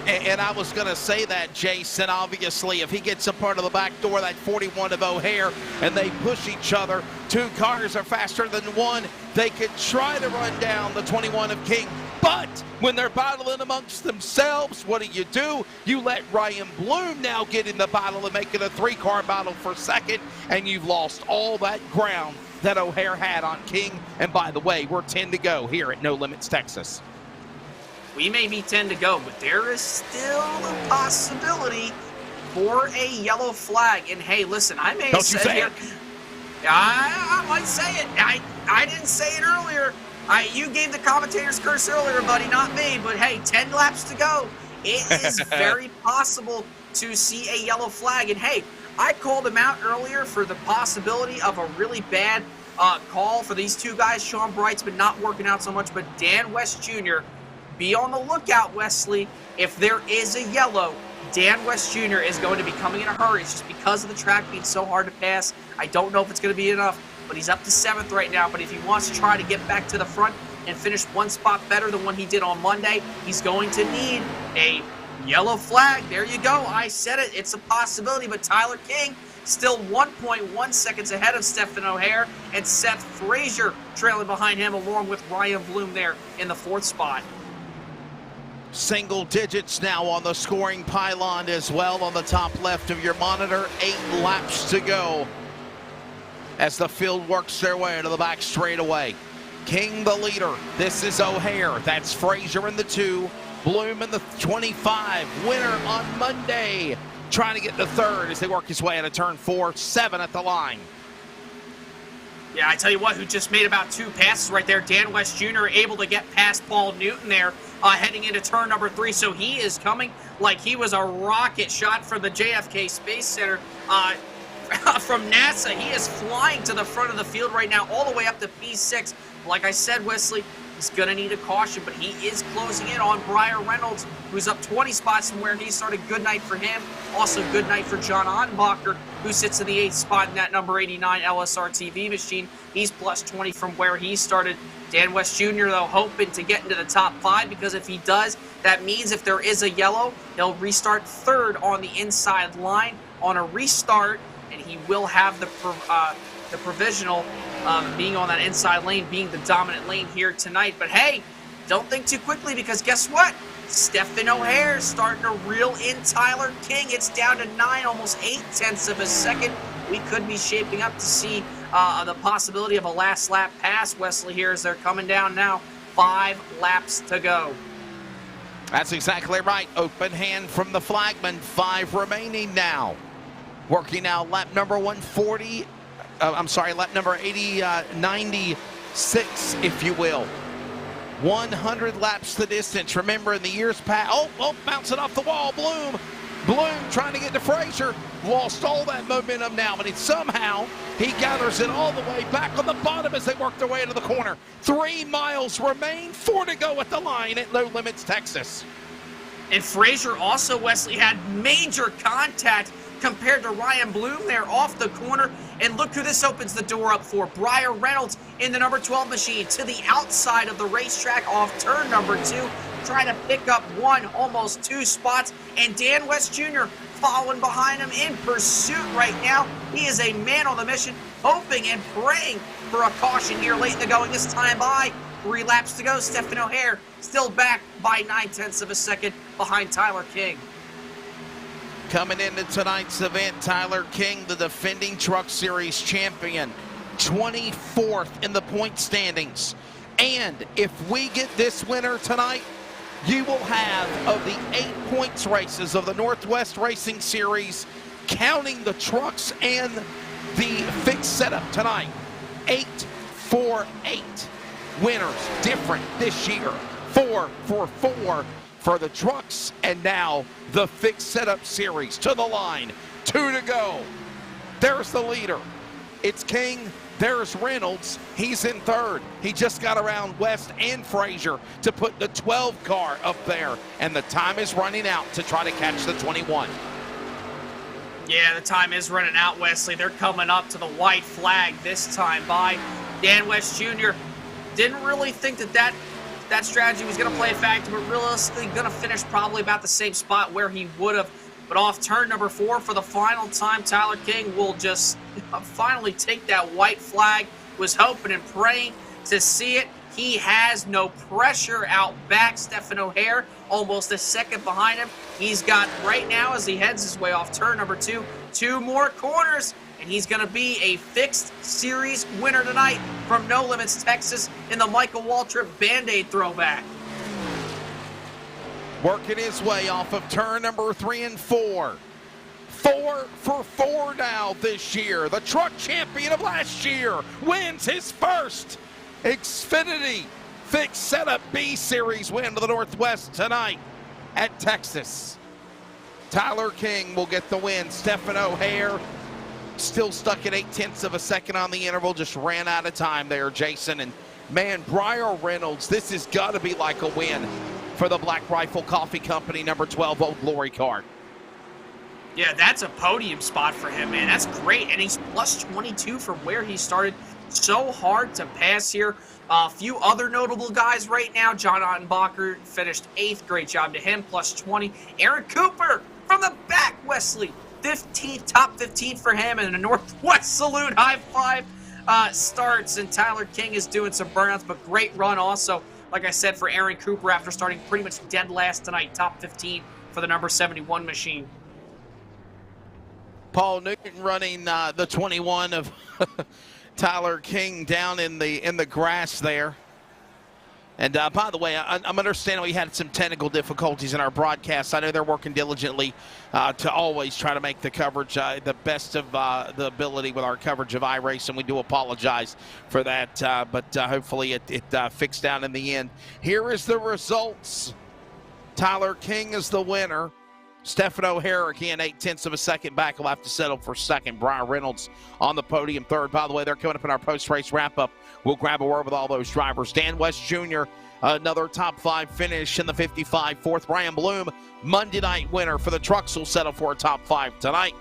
And I was going to say that, Jason, obviously, if he gets a part of the back door, that 41 of O'Hare, and they push each other, 2 cars are faster than 1, they could try to run down the 21 of King. But when they're battling amongst themselves, what do? You let Ryan Bloom now get in the battle and make it a 3-car battle for second, and you've lost all that ground that O'Hare had on King. And by the way, we're 10 to go here at No Limits, Texas. We may be 10 to go, but there is still a possibility for a yellow flag. And hey, listen, I may have said here, I might say it. I didn't say it earlier. You gave the commentator's curse earlier, buddy, not me. But hey, 10 laps to go. It is very possible to see a yellow flag. And hey, I called him out earlier for the possibility of a really bad call for these 2 guys. Sean Bright's been not working out so much, but Dan West Jr., be on the lookout, Wesley. If there is a yellow, Dan West Jr. is going to be coming in a hurry. It's just because of the track being so hard to pass. I don't know if it's going to be enough, but he's up to 7th right now. But if he wants to try to get back to the front and finish one spot better than what he did on Monday, he's going to need a yellow flag. There you go. I said it. It's a possibility, but Tyler King still 1.1 seconds ahead of Stephen O'Hare, and Seth Frazier trailing behind him, along with Ryan Bloom there in the 4th spot. Single digits now on the scoring pylon as well on the top left of your monitor. 8 laps to go as the field works their way to the back straightaway. King the leader. This is O'Hare. That's Frazier in the 2. Bloom in the 25. Winner on Monday. Trying to get the 3rd as they work his way out of turn 4. 7 at the line. Yeah, I tell you what, who just made about 2 passes right there. Dan West Jr. able to get past Paul Newton there heading into turn number 3. So he is coming like he was a rocket shot from the JFK Space Center. From NASA, he is flying to the front of the field right now, all the way up to P6. Like I said, Wesley, he's going to need a caution, but he is closing in on Briar Reynolds, who's up 20 spots from where he started. Good night for him. Also, good night for John Ottenbacher, who sits in the 8th spot in that number 89 LSRTV machine. He's plus 20 from where he started. Dan West Jr., though, hoping to get into the top 5, because if he does, that means if there is a yellow, he'll restart 3rd on the inside line on a restart, and he will have the provisional being on that inside lane, being the dominant lane here tonight. But hey, don't think too quickly, because guess what? Stephen O'Hare is starting to reel in Tyler King. It's down to 9, almost 0.8 of a second. We could be shaping up to see the possibility of a last lap pass, Wesley, here as they're coming down now. 5 laps to go. That's exactly right. Open hand from the flagman. 5 remaining now. Working now lap number 140. Lap number 96, if you will. 100 laps the distance. Remember, in the years past, bouncing off the wall. Bloom trying to get to Frazier. Lost all that momentum now, but somehow he gathers it all the way back on the bottom as they work their way into the corner. 3 miles remain, 4 to go at the line at No Limits, Texas. And Frazier also, Wesley, had major contact compared to Ryan Bloom there off the corner. And look who this opens the door up for. Briar Reynolds in the number 12 machine to the outside of the racetrack off turn number 2, trying to pick up 1, almost 2 spots. And Dan West Jr. following behind him in pursuit right now. He is a man on the mission, hoping and praying for a caution here late in the going. This time by 3 laps to go. Stephen O'Hare still back by 0.9 of a second behind Tyler King. Coming into tonight's event, Tyler King, the defending Truck Series champion, 24th in the point standings. And if we get this winner tonight, you will have, of the 8 points races of the Northwest Racing Series, counting the trucks and the fixed setup tonight, 8 for 8 winners, different this year. 4 for 4 for the trucks, and now the fixed setup series to the line. 2 to go. There's the leader. It's King. There's Reynolds. He's in 3rd. He just got around West and Frazier to put the 12 car up there, and the time is running out to try to catch the 21. Yeah, the time is running out, Wesley. They're coming up to the white flag this time by Dan West Jr. Didn't really think that strategy was going to play a factor, but realistically going to finish probably about the same spot where he would have. But off turn number 4 for the final time, Tyler King will just finally take that white flag. Was hoping and praying to see it. He has no pressure out back. Stephen O'Hare almost a second behind him. He's got right now, as he heads his way off turn number 2, 2 more corners. And he's going to be a fixed series winner tonight from No Limits, Texas, in the Michael Waltrip Band-Aid throwback. Working his way off of turn number 3 and 4. 4 for 4 now this year. The truck champion of last year wins his first Xfinity fixed setup B Series win to the Northwest tonight at Texas. Tyler King will get the win. Stephen O'Hare still stuck at 0.8 of a second on the interval. Just ran out of time there, Jason. And man, Briar Reynolds, this has got to be like a win for the Black Rifle Coffee Company number 12 Old Glory car. Yeah, that's a podium spot for him, man. That's great. And he's plus 22 from where he started. So hard to pass here. A few other notable guys right now. John Ottenbacher finished 8th. Great job to him, plus 20. Aaron Cooper from the back, Wesley. 15th, top 15 for him. And a Northwest Salute high five starts. And Tyler King is doing some burnouts, but great run also, like I said, for Aaron Cooper after starting pretty much dead last tonight. Top 15 for the number 71 machine. Paul Newton running the 21 of Tyler King down in the grass there. And by the way, I'm understanding we had some technical difficulties in our broadcast. I know they're working diligently to always try to make the coverage the best of the ability with our coverage of iRacing. We do apologize for that, but hopefully it fixed out in the end. Here is the results. Tyler King is the winner. Stefano O'Hara, again, 0.8 of a second back. Will have to settle for second. Brian Reynolds on the podium, third. By the way, they're coming up in our post-race wrap-up. We'll grab a word with all those drivers. Dan West Jr., another top 5 finish in the 55. Fourth, Ryan Bloom, Monday night winner for the trucks, will settle for a top 5 tonight.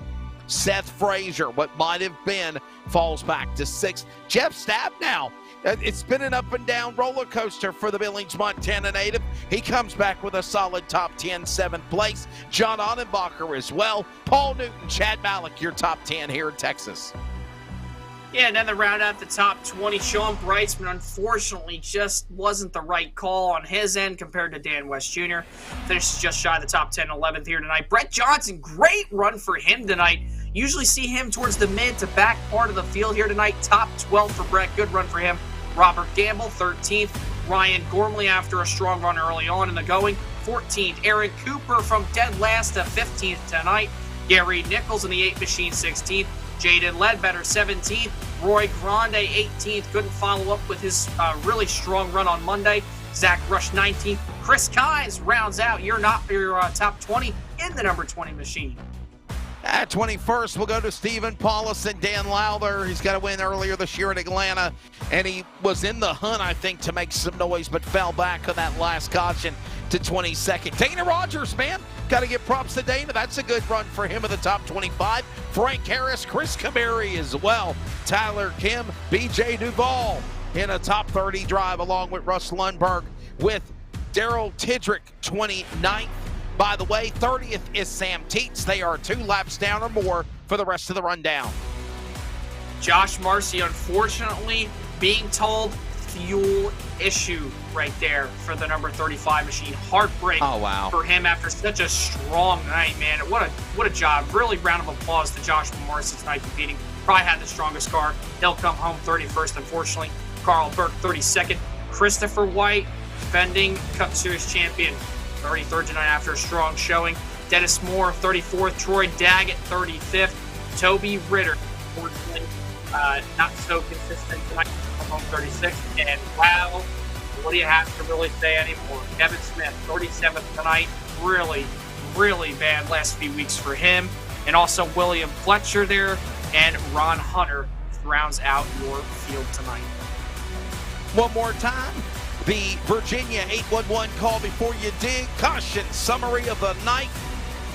Seth Frazier, what might have been, falls back to 6th. Jeff Stabnow. It's been an up and down roller coaster for the Billings, Montana native. He comes back with a solid top 10, 7th place. John Ottenbacher as well. Paul Newton, Chad Malik, your top 10 here in Texas. Yeah, and then the round out the top 20, Sean Brightsman, unfortunately, just wasn't the right call on his end compared to Dan West Jr. Finishes just shy of the top 10, 11th here tonight. Brett Johnson, great run for him tonight. Usually see him towards the mid to back part of the field here tonight. Top 12 for Brett, good run for him. Robert Gamble, 13th. Ryan Gormley after a strong run early on in the going, 14th. Aaron Cooper from dead last to 15th tonight. Gary Nichols in the 8 machine, 16th. Jaden Ledbetter, 17th. Roy Grande, 18th. Couldn't follow up with his really strong run on Monday. Zach Rush, 19th. Chris Kynes rounds out your top 20 in the number 20 machine. At 21st, we'll go to Stephen Paulus and Dan Lowther. He's got a win earlier this year in Atlanta, and he was in the hunt, I think, to make some noise, but fell back on that last caution to 22nd. Dana Rogers, man, got to give props to Dana. That's a good run for him in the top 25. Frank Harris, Chris Kameri as well. Tyler Kim, BJ Duvall in a top 30 drive, along with Russ Lundberg, with Daryl Tidrick, 29th. By the way, 30th is Sam Teets. They are 2 laps down or more for the rest of the rundown. Josh Marcy, unfortunately, being told fuel issue right there for the number 35 machine. Heartbreak for him after such a strong night, man. What a job. Really round of applause to Josh Marcy tonight competing. Probably had the strongest car. He'll come home 31st, unfortunately. Carl Burke, 32nd. Christopher White, defending Cup Series champion, 33rd tonight after a strong showing. Dennis Moore, 34th. Troy Daggett, 35th. Toby Ritter, unfortunately, not so consistent tonight, home 36th. And wow, what do you have to really say anymore? Kevin Smith, 37th tonight. Really, really bad last few weeks for him. And also William Fletcher there, and Ron Hunter rounds out your field tonight. One more time. The Virginia 811 call before you dig. Caution summary of the night.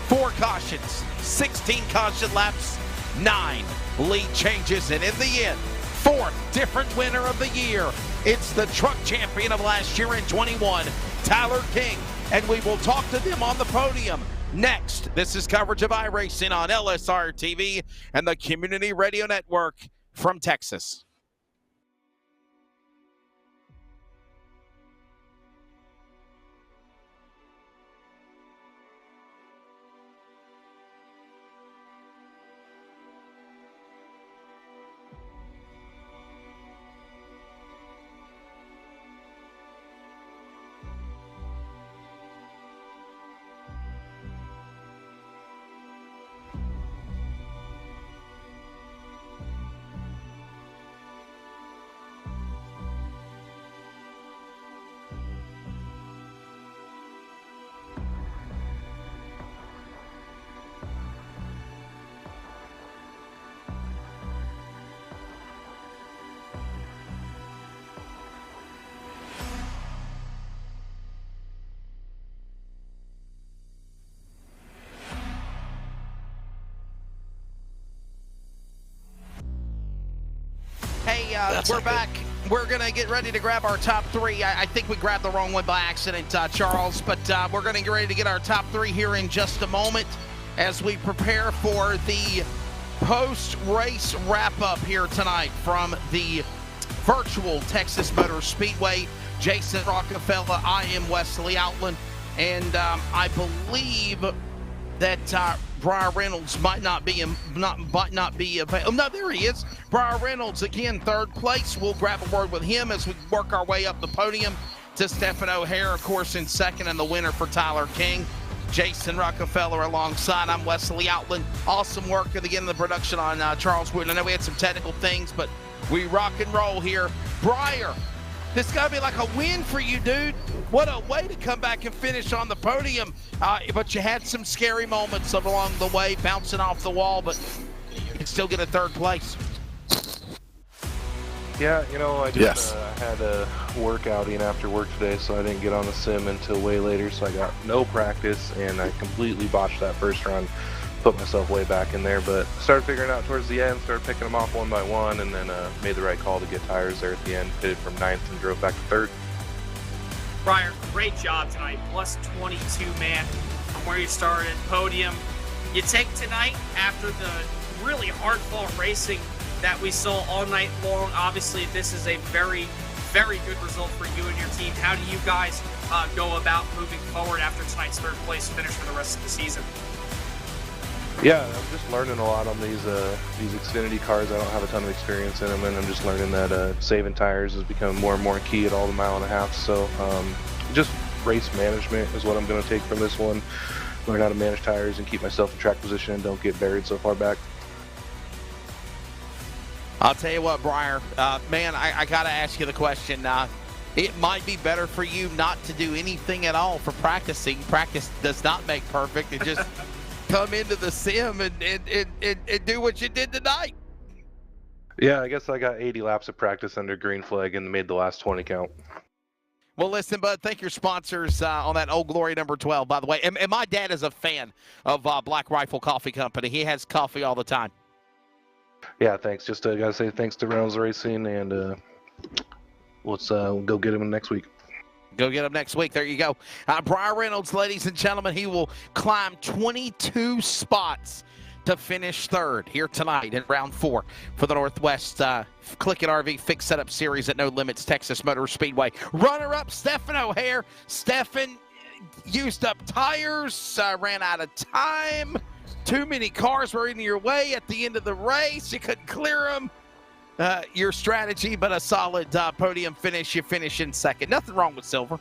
4 cautions, 16 caution laps, 9 lead changes, and in the end, 4th different winner of the year. It's the truck champion of last year in 21, Tyler King, and we will talk to them on the podium next. This is coverage of iRacing on LSRTV and the Community Radio Network from Texas. we're back. We're going to get ready to grab our top three. I think we grabbed the wrong one by accident, Charles, but we're going to get ready to get our top three here in just a moment as we prepare for the post-race wrap-up here tonight from the virtual Texas Motor Speedway. Jason Rockefeller, I am Wesley Outland, and I believe that Briar Reynolds might not be available. No, there he is. Briar Reynolds again, third place. We'll grab a word with him as we work our way up the podium to Stephen O'Hare, of course, in second, and the winner for Tyler King. Jason Rockefeller alongside. I'm Wesley Outland. Awesome work again in the production on Charles Wood. I know we had some technical things, but we rock and roll here. Briar, this got to be like a win for you, dude. What a way to come back and finish on the podium. But you had some scary moments along the way, bouncing off the wall, but you can still get a third place. Yeah, you know, I just had a workout in after work today, so I didn't get on the sim until way later, so I got no practice, and I completely botched that first run. Put myself way back in there, but started figuring out towards the end, started picking them off one by one, and then made the right call to get tires there at the end, pitted from 9th and drove back to 3rd. Briar, great job tonight, plus 22, man, from where you started, podium. You take tonight after the really hard-fought racing that we saw all night long. Obviously, this is a very, very good result for you and your team. How do you guys go about moving forward after tonight's third place finish for the rest of the season? Yeah, I'm just learning a lot on these Xfinity cars. I don't have a ton of experience in them, and I'm just learning that saving tires is becoming more and more key at all the mile and a half. So just race management is what I'm going to take from this one. Learn how to manage tires and keep myself in track position and don't get buried so far back. I'll tell you what, Briar, man, I got to ask you the question. It might be better for you not to do anything at all for practicing. Practice does not make perfect. It just come into the sim and do what you did tonight. Yeah, I guess I got 80 laps of practice under green flag and made the last 20 count. Well, listen, bud, thank your sponsors on that Old Glory number 12, by the way. And my dad is a fan of Black Rifle Coffee Company. He has coffee all the time. Yeah, thanks. Just got to say thanks to Reynolds Racing, and let's go get him next week. Go get him next week. There you go. Briar Reynolds, ladies and gentlemen, he will climb 22 spots to finish third here tonight in round 4 for the Northwest CLICKIT RV Fixed Setup Series at No Limits Texas Motor Speedway. Runner-up, Stephen O'Hare. Stephen used up tires, ran out of time. Too many cars were in your way at the end of the race. You couldn't clear them. Your strategy, but a solid podium finish. You finish in second. Nothing wrong with silver.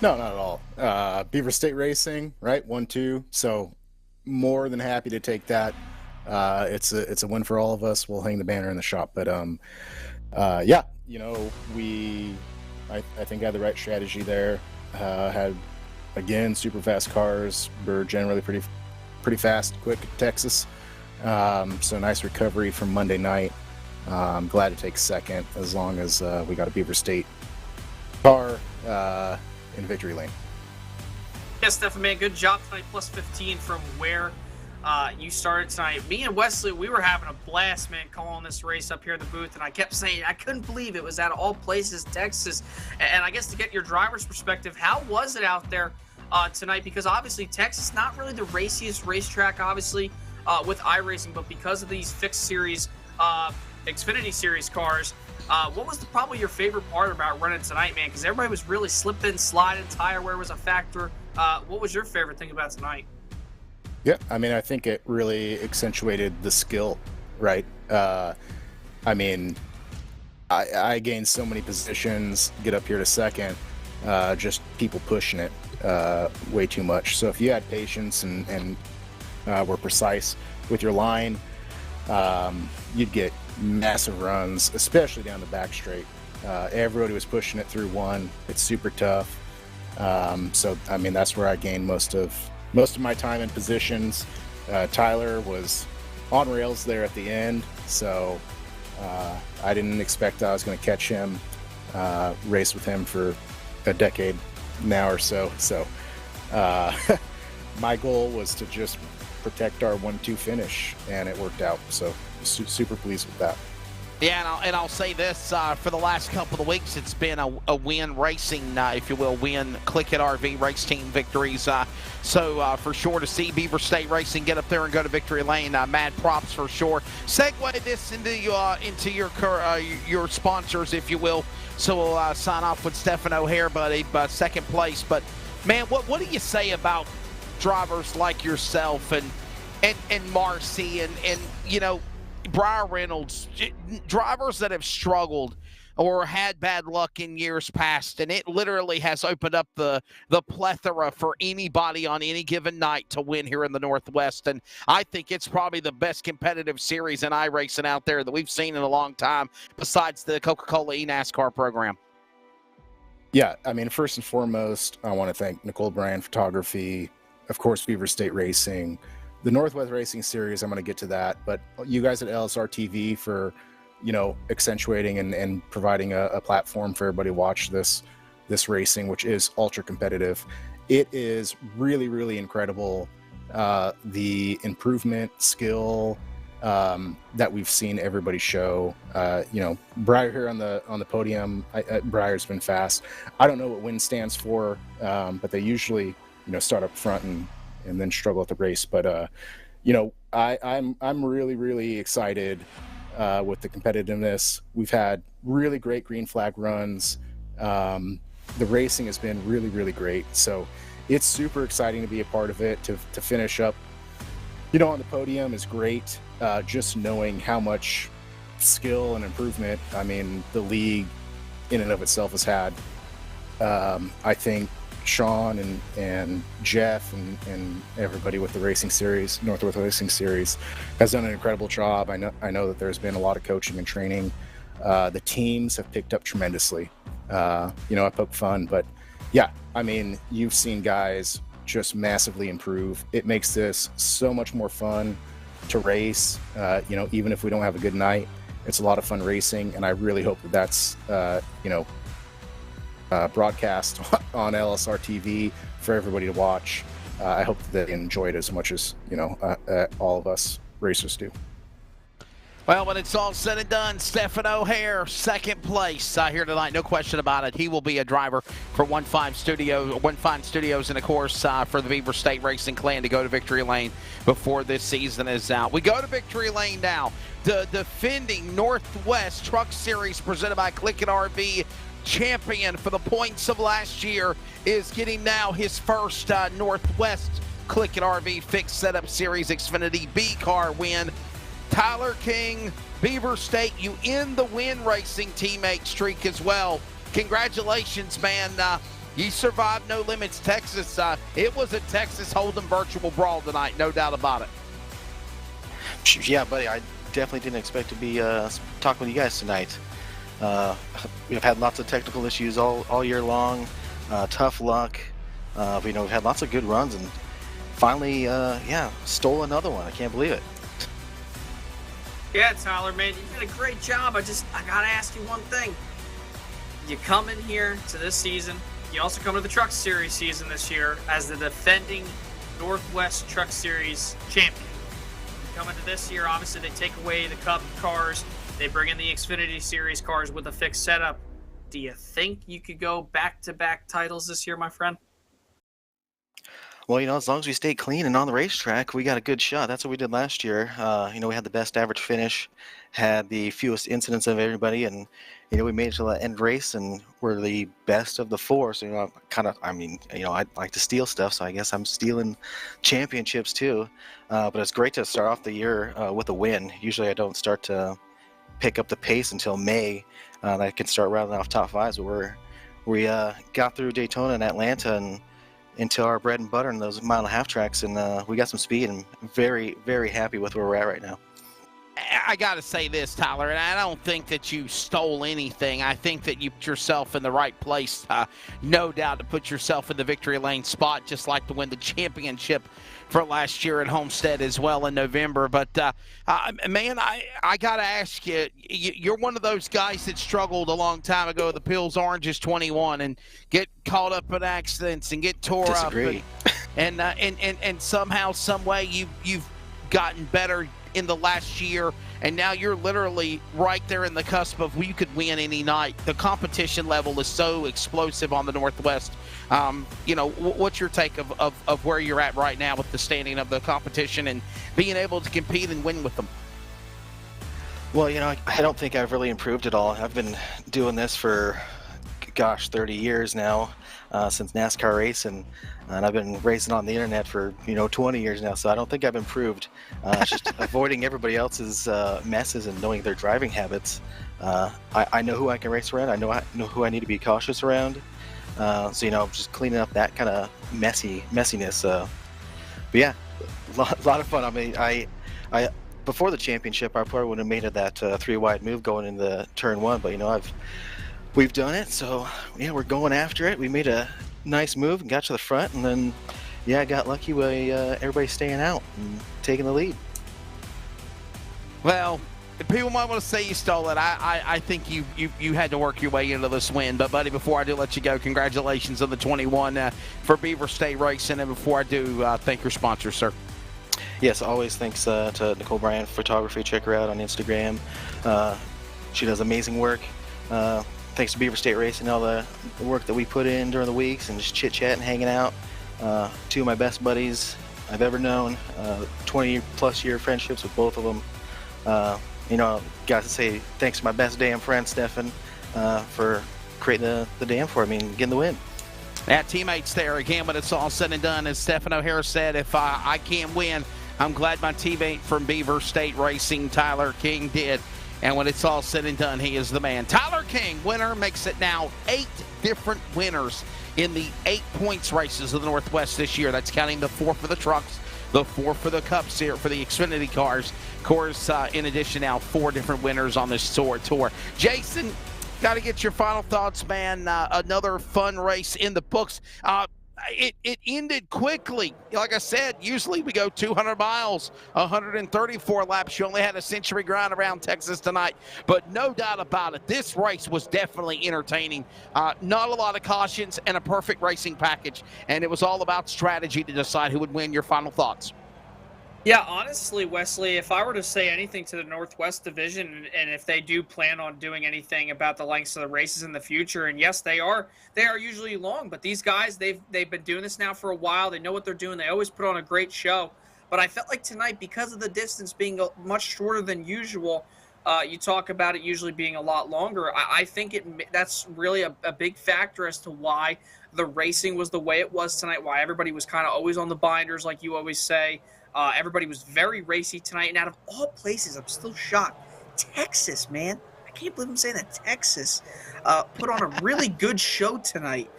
No, not at all. Beaver State Racing, right? 1-2. So more than happy to take that. It's a win for all of us. We'll hang the banner in the shop. But yeah, you know, I think had the right strategy there. Had again super fast cars. We're generally pretty fast, quick at Texas. So nice recovery from Monday night. I'm glad to take second as long as we got a Beaver State car in victory lane. Yes, Stephen, man, good job tonight, plus 15 from where you started tonight. Me and Wesley, we were having a blast, man, calling this race up here in the booth, and I kept saying I couldn't believe it was out of all places, Texas. And I guess to get your driver's perspective, how was it out there tonight? Because obviously Texas, not really the raciest racetrack, obviously, with iRacing, but because of these fixed series, Xfinity Series cars, what was probably your favorite part about running tonight, man? Because everybody was really slipping, sliding, tire wear was a factor. What was your favorite thing about tonight? Yeah, I mean, I think it really accentuated the skill, right? I mean, I gained so many positions, get up here to second, just people pushing it way too much. So if you had patience and were precise with your line, you'd get massive runs, especially down the back straight. Everybody was pushing it through one. It's super tough. So I mean, that's where I gained most of my time in positions. Tyler was on rails there at the end, so I didn't expect I was going to catch him, race with him for a decade now or so. So my goal was to just protect our 1-2 finish, and it worked out. So super pleased with that. Yeah, and I'll say this, for the last couple of weeks, it's been a win racing, if you will, win CLICKIT RV race team victories. So for sure to see Beaver State Racing get up there and go to victory lane, mad props for sure. Segue this into your sponsors, if you will. So we'll sign off with Stephen O'Hare, buddy, second place. But, man, what do you say about drivers like yourself and Marcy and you know, Briar Reynolds, drivers that have struggled or had bad luck in years past, and it literally has opened up the plethora for anybody on any given night to win here in the Northwest. And I think it's probably the best competitive series in iRacing out there that we've seen in a long time, besides the Coca-Cola eNASCAR program. Yeah, I mean, first and foremost, I want to thank Nicole Bryan Photography, of course, Beaver State Racing, the Northwest Racing Series. I'm going to get to that, but you guys at LSRTV for, you know, accentuating and providing a platform for everybody to watch this racing, which is ultra competitive. It is really, really incredible, the improvement, skill that we've seen everybody show. You know, Briar here on the podium. Briar's been fast. I don't know what WIN stands for, but they usually, you know, start up front and then struggle at the race. But you know, I'm really, really excited with the competitiveness. We've had really great green flag runs. The racing has been really, really great. So it's super exciting to be a part of it. To finish up, you know, on the podium is great. Just knowing how much skill and improvement, I mean, the league in and of itself has had. I think Sean and Jeff and everybody with the racing series, Northwest Racing Series, has done an incredible job. I know that there's been a lot of coaching and training. The teams have picked up tremendously. You know, I poke fun, but yeah, I mean, you've seen guys just massively improve. It makes this so much more fun to race. You know, even if we don't have a good night, it's a lot of fun racing, and I really hope that that's you know, broadcast on LSRTV for everybody to watch. I hope that they enjoy it as much as, you know, all of us racers do. Well, when it's all said and done, Stephen O'Hare, second place here tonight. No question about it. He will be a driver for One Fine Studios, and, of course, for the Beaver State Racing Clan to go to victory lane before this season is out. We go to victory lane now. The defending Northwest Truck Series presented by CLICKIT RV champion for the points of last year is getting now his first Northwest CLICKIT RV Fixed Setup Series Xfinity B car win. Tyler King, Beaver State, you end the win racing teammate streak as well. Congratulations, man. You survived No Limits Texas. It was a Texas Hold'em virtual brawl tonight, no doubt about it. Yeah, buddy, I definitely didn't expect to be talking with you guys tonight. We've had lots of technical issues all year long, tough luck. You know, we've had lots of good runs, and finally, yeah, stole another one. I can't believe it. Yeah, Tyler, man, you did a great job. I gotta ask you one thing. You come in here to this season. You also come to the Truck Series season this year as the defending Northwest Truck Series champion. You come into this year, obviously they take away the Cup cars. They bring in the Xfinity Series cars with a fixed setup. Do you think you could go back-to-back titles this year, my friend? Well, you know, as long as we stay clean and on the racetrack, we got a good shot. That's what we did last year. You know, we had the best average finish, had the fewest incidents of everybody, and, you know, we made it to the end race, and we're the best of the four. So, you know, I mean, you know, I like to steal stuff, so I guess I'm stealing championships too. But it's great to start off the year with a win. Usually I don't start to pick up the pace until May. I can start rounding off top fives, but we got through Daytona and Atlanta and into our bread and butter in those mile-and-a-half tracks, and we got some speed, and very, very happy with where we're at right now. I got to say this, Tyler, and I don't think that you stole anything. I think that you put yourself in the right place, no doubt, to put yourself in the victory lane spot, just like to win the championship for last year at Homestead as well in November. But, man, I got to ask you, you're one of those guys that struggled a long time ago, the Pills Oranges 21, and get caught up in accidents and get tore Disagree. up. And somehow, some way, you've gotten better in the last year, and now you're literally right there in the cusp of you could win any night. The competition level is so explosive on the Northwest. You know, what's your take of where you're at right now with the standing of the competition and being able to compete and win with them? Well, you know, I don't think I've really improved at all. I've been doing this for, gosh, 30 years now, since NASCAR racing, and I've been racing on the internet for, 20 years now, so I don't think I've improved. It's just avoiding everybody else's messes and knowing their driving habits. I know who I can race around. I know who I need to be cautious around. So, just cleaning up that kind of messiness. But yeah, a lot of fun. I mean, I before the championship, I probably would have made it that 3-wide move going into turn 1, but we've done it, so yeah, we're going after it. We made a nice move and got to the front, and then I got lucky with everybody staying out and taking the lead. Well, people might want to say you stole it. I think you had to work your way into this win. But, buddy, before I do let you go, congratulations on the 21 for Beaver State Racing. And before I do, thank your sponsor, sir. Yes, always thanks to Nicole Bryant Photography. Check her out on Instagram. She does amazing work. Thanks to Beaver State Racing, all the work that we put in during the weeks and just chit-chat and hanging out. 2 of my best buddies I've ever known. 20-plus year friendships with both of them. Got to say thanks to my best damn friend, Stefan, for creating the dam for me and getting the win. Yeah, teammates there again when it's all said and done. As Stefan O'Hara said, if I can't win, I'm glad my teammate from Beaver State Racing, Tyler King, did. And when it's all said and done, he is the man. Tyler King, winner, makes it now 8 different winners in the 8 points races of the Northwest this year. That's counting the 4 for the trucks, the 4 for the Cups here for the Xfinity cars. Of course, in addition, now 4 different winners on this tour. Jason, got to get your final thoughts, man. Another fun race in the books. It ended quickly. Like I said, usually we go 200 miles, 134 laps. You only had a century grind around Texas tonight. But no doubt about it, this race was definitely entertaining. Not a lot of cautions and a perfect racing package. And it was all about strategy to decide who would win. Your final thoughts? Yeah, honestly, Wesley, if I were to say anything to the Northwest Division, and if they do plan on doing anything about the lengths of the races in the future, and yes, they are usually long, but these guys, they've been doing this now for a while. They know what they're doing. They always put on a great show. But I felt like tonight, because of the distance being much shorter than usual, you talk about it usually being a lot longer. I think that's really a big factor as to why the racing was the way it was tonight, why everybody was kind of always on the binders, like you always say. Everybody was very racy tonight, and out of all places, I'm still shocked. Texas, man. I can't believe I'm saying that. Texas put on a really good show tonight,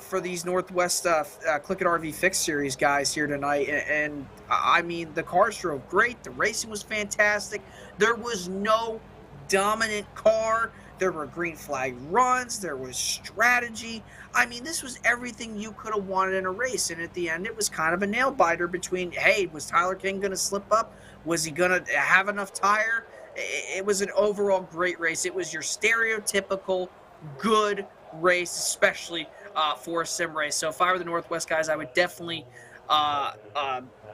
for these Northwest CLICKIT RV Fixed Series guys here tonight. And I mean, the cars drove great. The racing was fantastic. There was no dominant car. There were green flag runs. There was strategy. I mean, this was everything you could have wanted in a race. And at the end, it was kind of a nail biter between, hey, was Tyler King going to slip up? Was he going to have enough tire? It was an overall great race. It was your stereotypical good race, especially for a sim race. So if I were the Northwest guys, I would definitely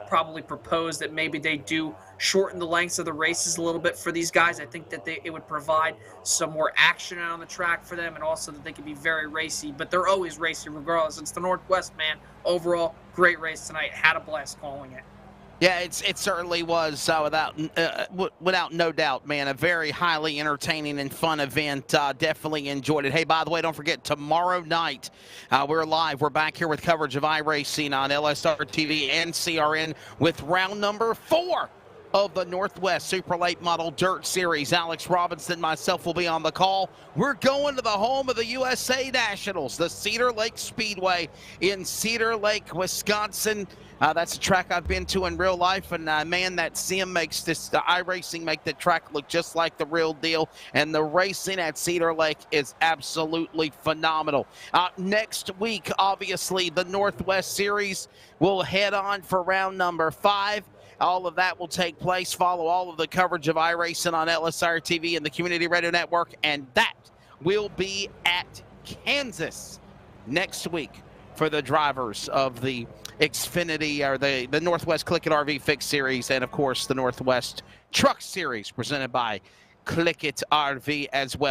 probably propose that maybe they do shorten the lengths of the races a little bit for these guys. I think that it would provide some more action on the track for them, and also that they could be very racy. But they're always racy regardless. It's the Northwest, man. Overall, great race tonight. Had a blast calling it. Yeah, it certainly was, without no doubt, man. A very highly entertaining and fun event. Definitely enjoyed it. Hey, by the way, don't forget, tomorrow night, we're live. We're back here with coverage of iRacing on LSRTV and CRN with round number 4 of the Northwest Super Late Model Dirt Series. Alex Robinson, myself will be on the call. We're going to the home of the USA Nationals, the Cedar Lake Speedway in Cedar Lake, Wisconsin. That's a track I've been to in real life, and man, that sim makes the iRacing make the track look just like the real deal, and the racing at Cedar Lake is absolutely phenomenal. Next week, obviously, the Northwest Series will head on for round number 5. All of that will take place. Follow all of the coverage of iRacing on LSRTV and the Community Radio Network, and that will be at Kansas next week for the drivers of the Xfinity, or the Northwest CLICKIT RV Fix Series, and of course the Northwest Truck Series presented by CLICKIT RV as well.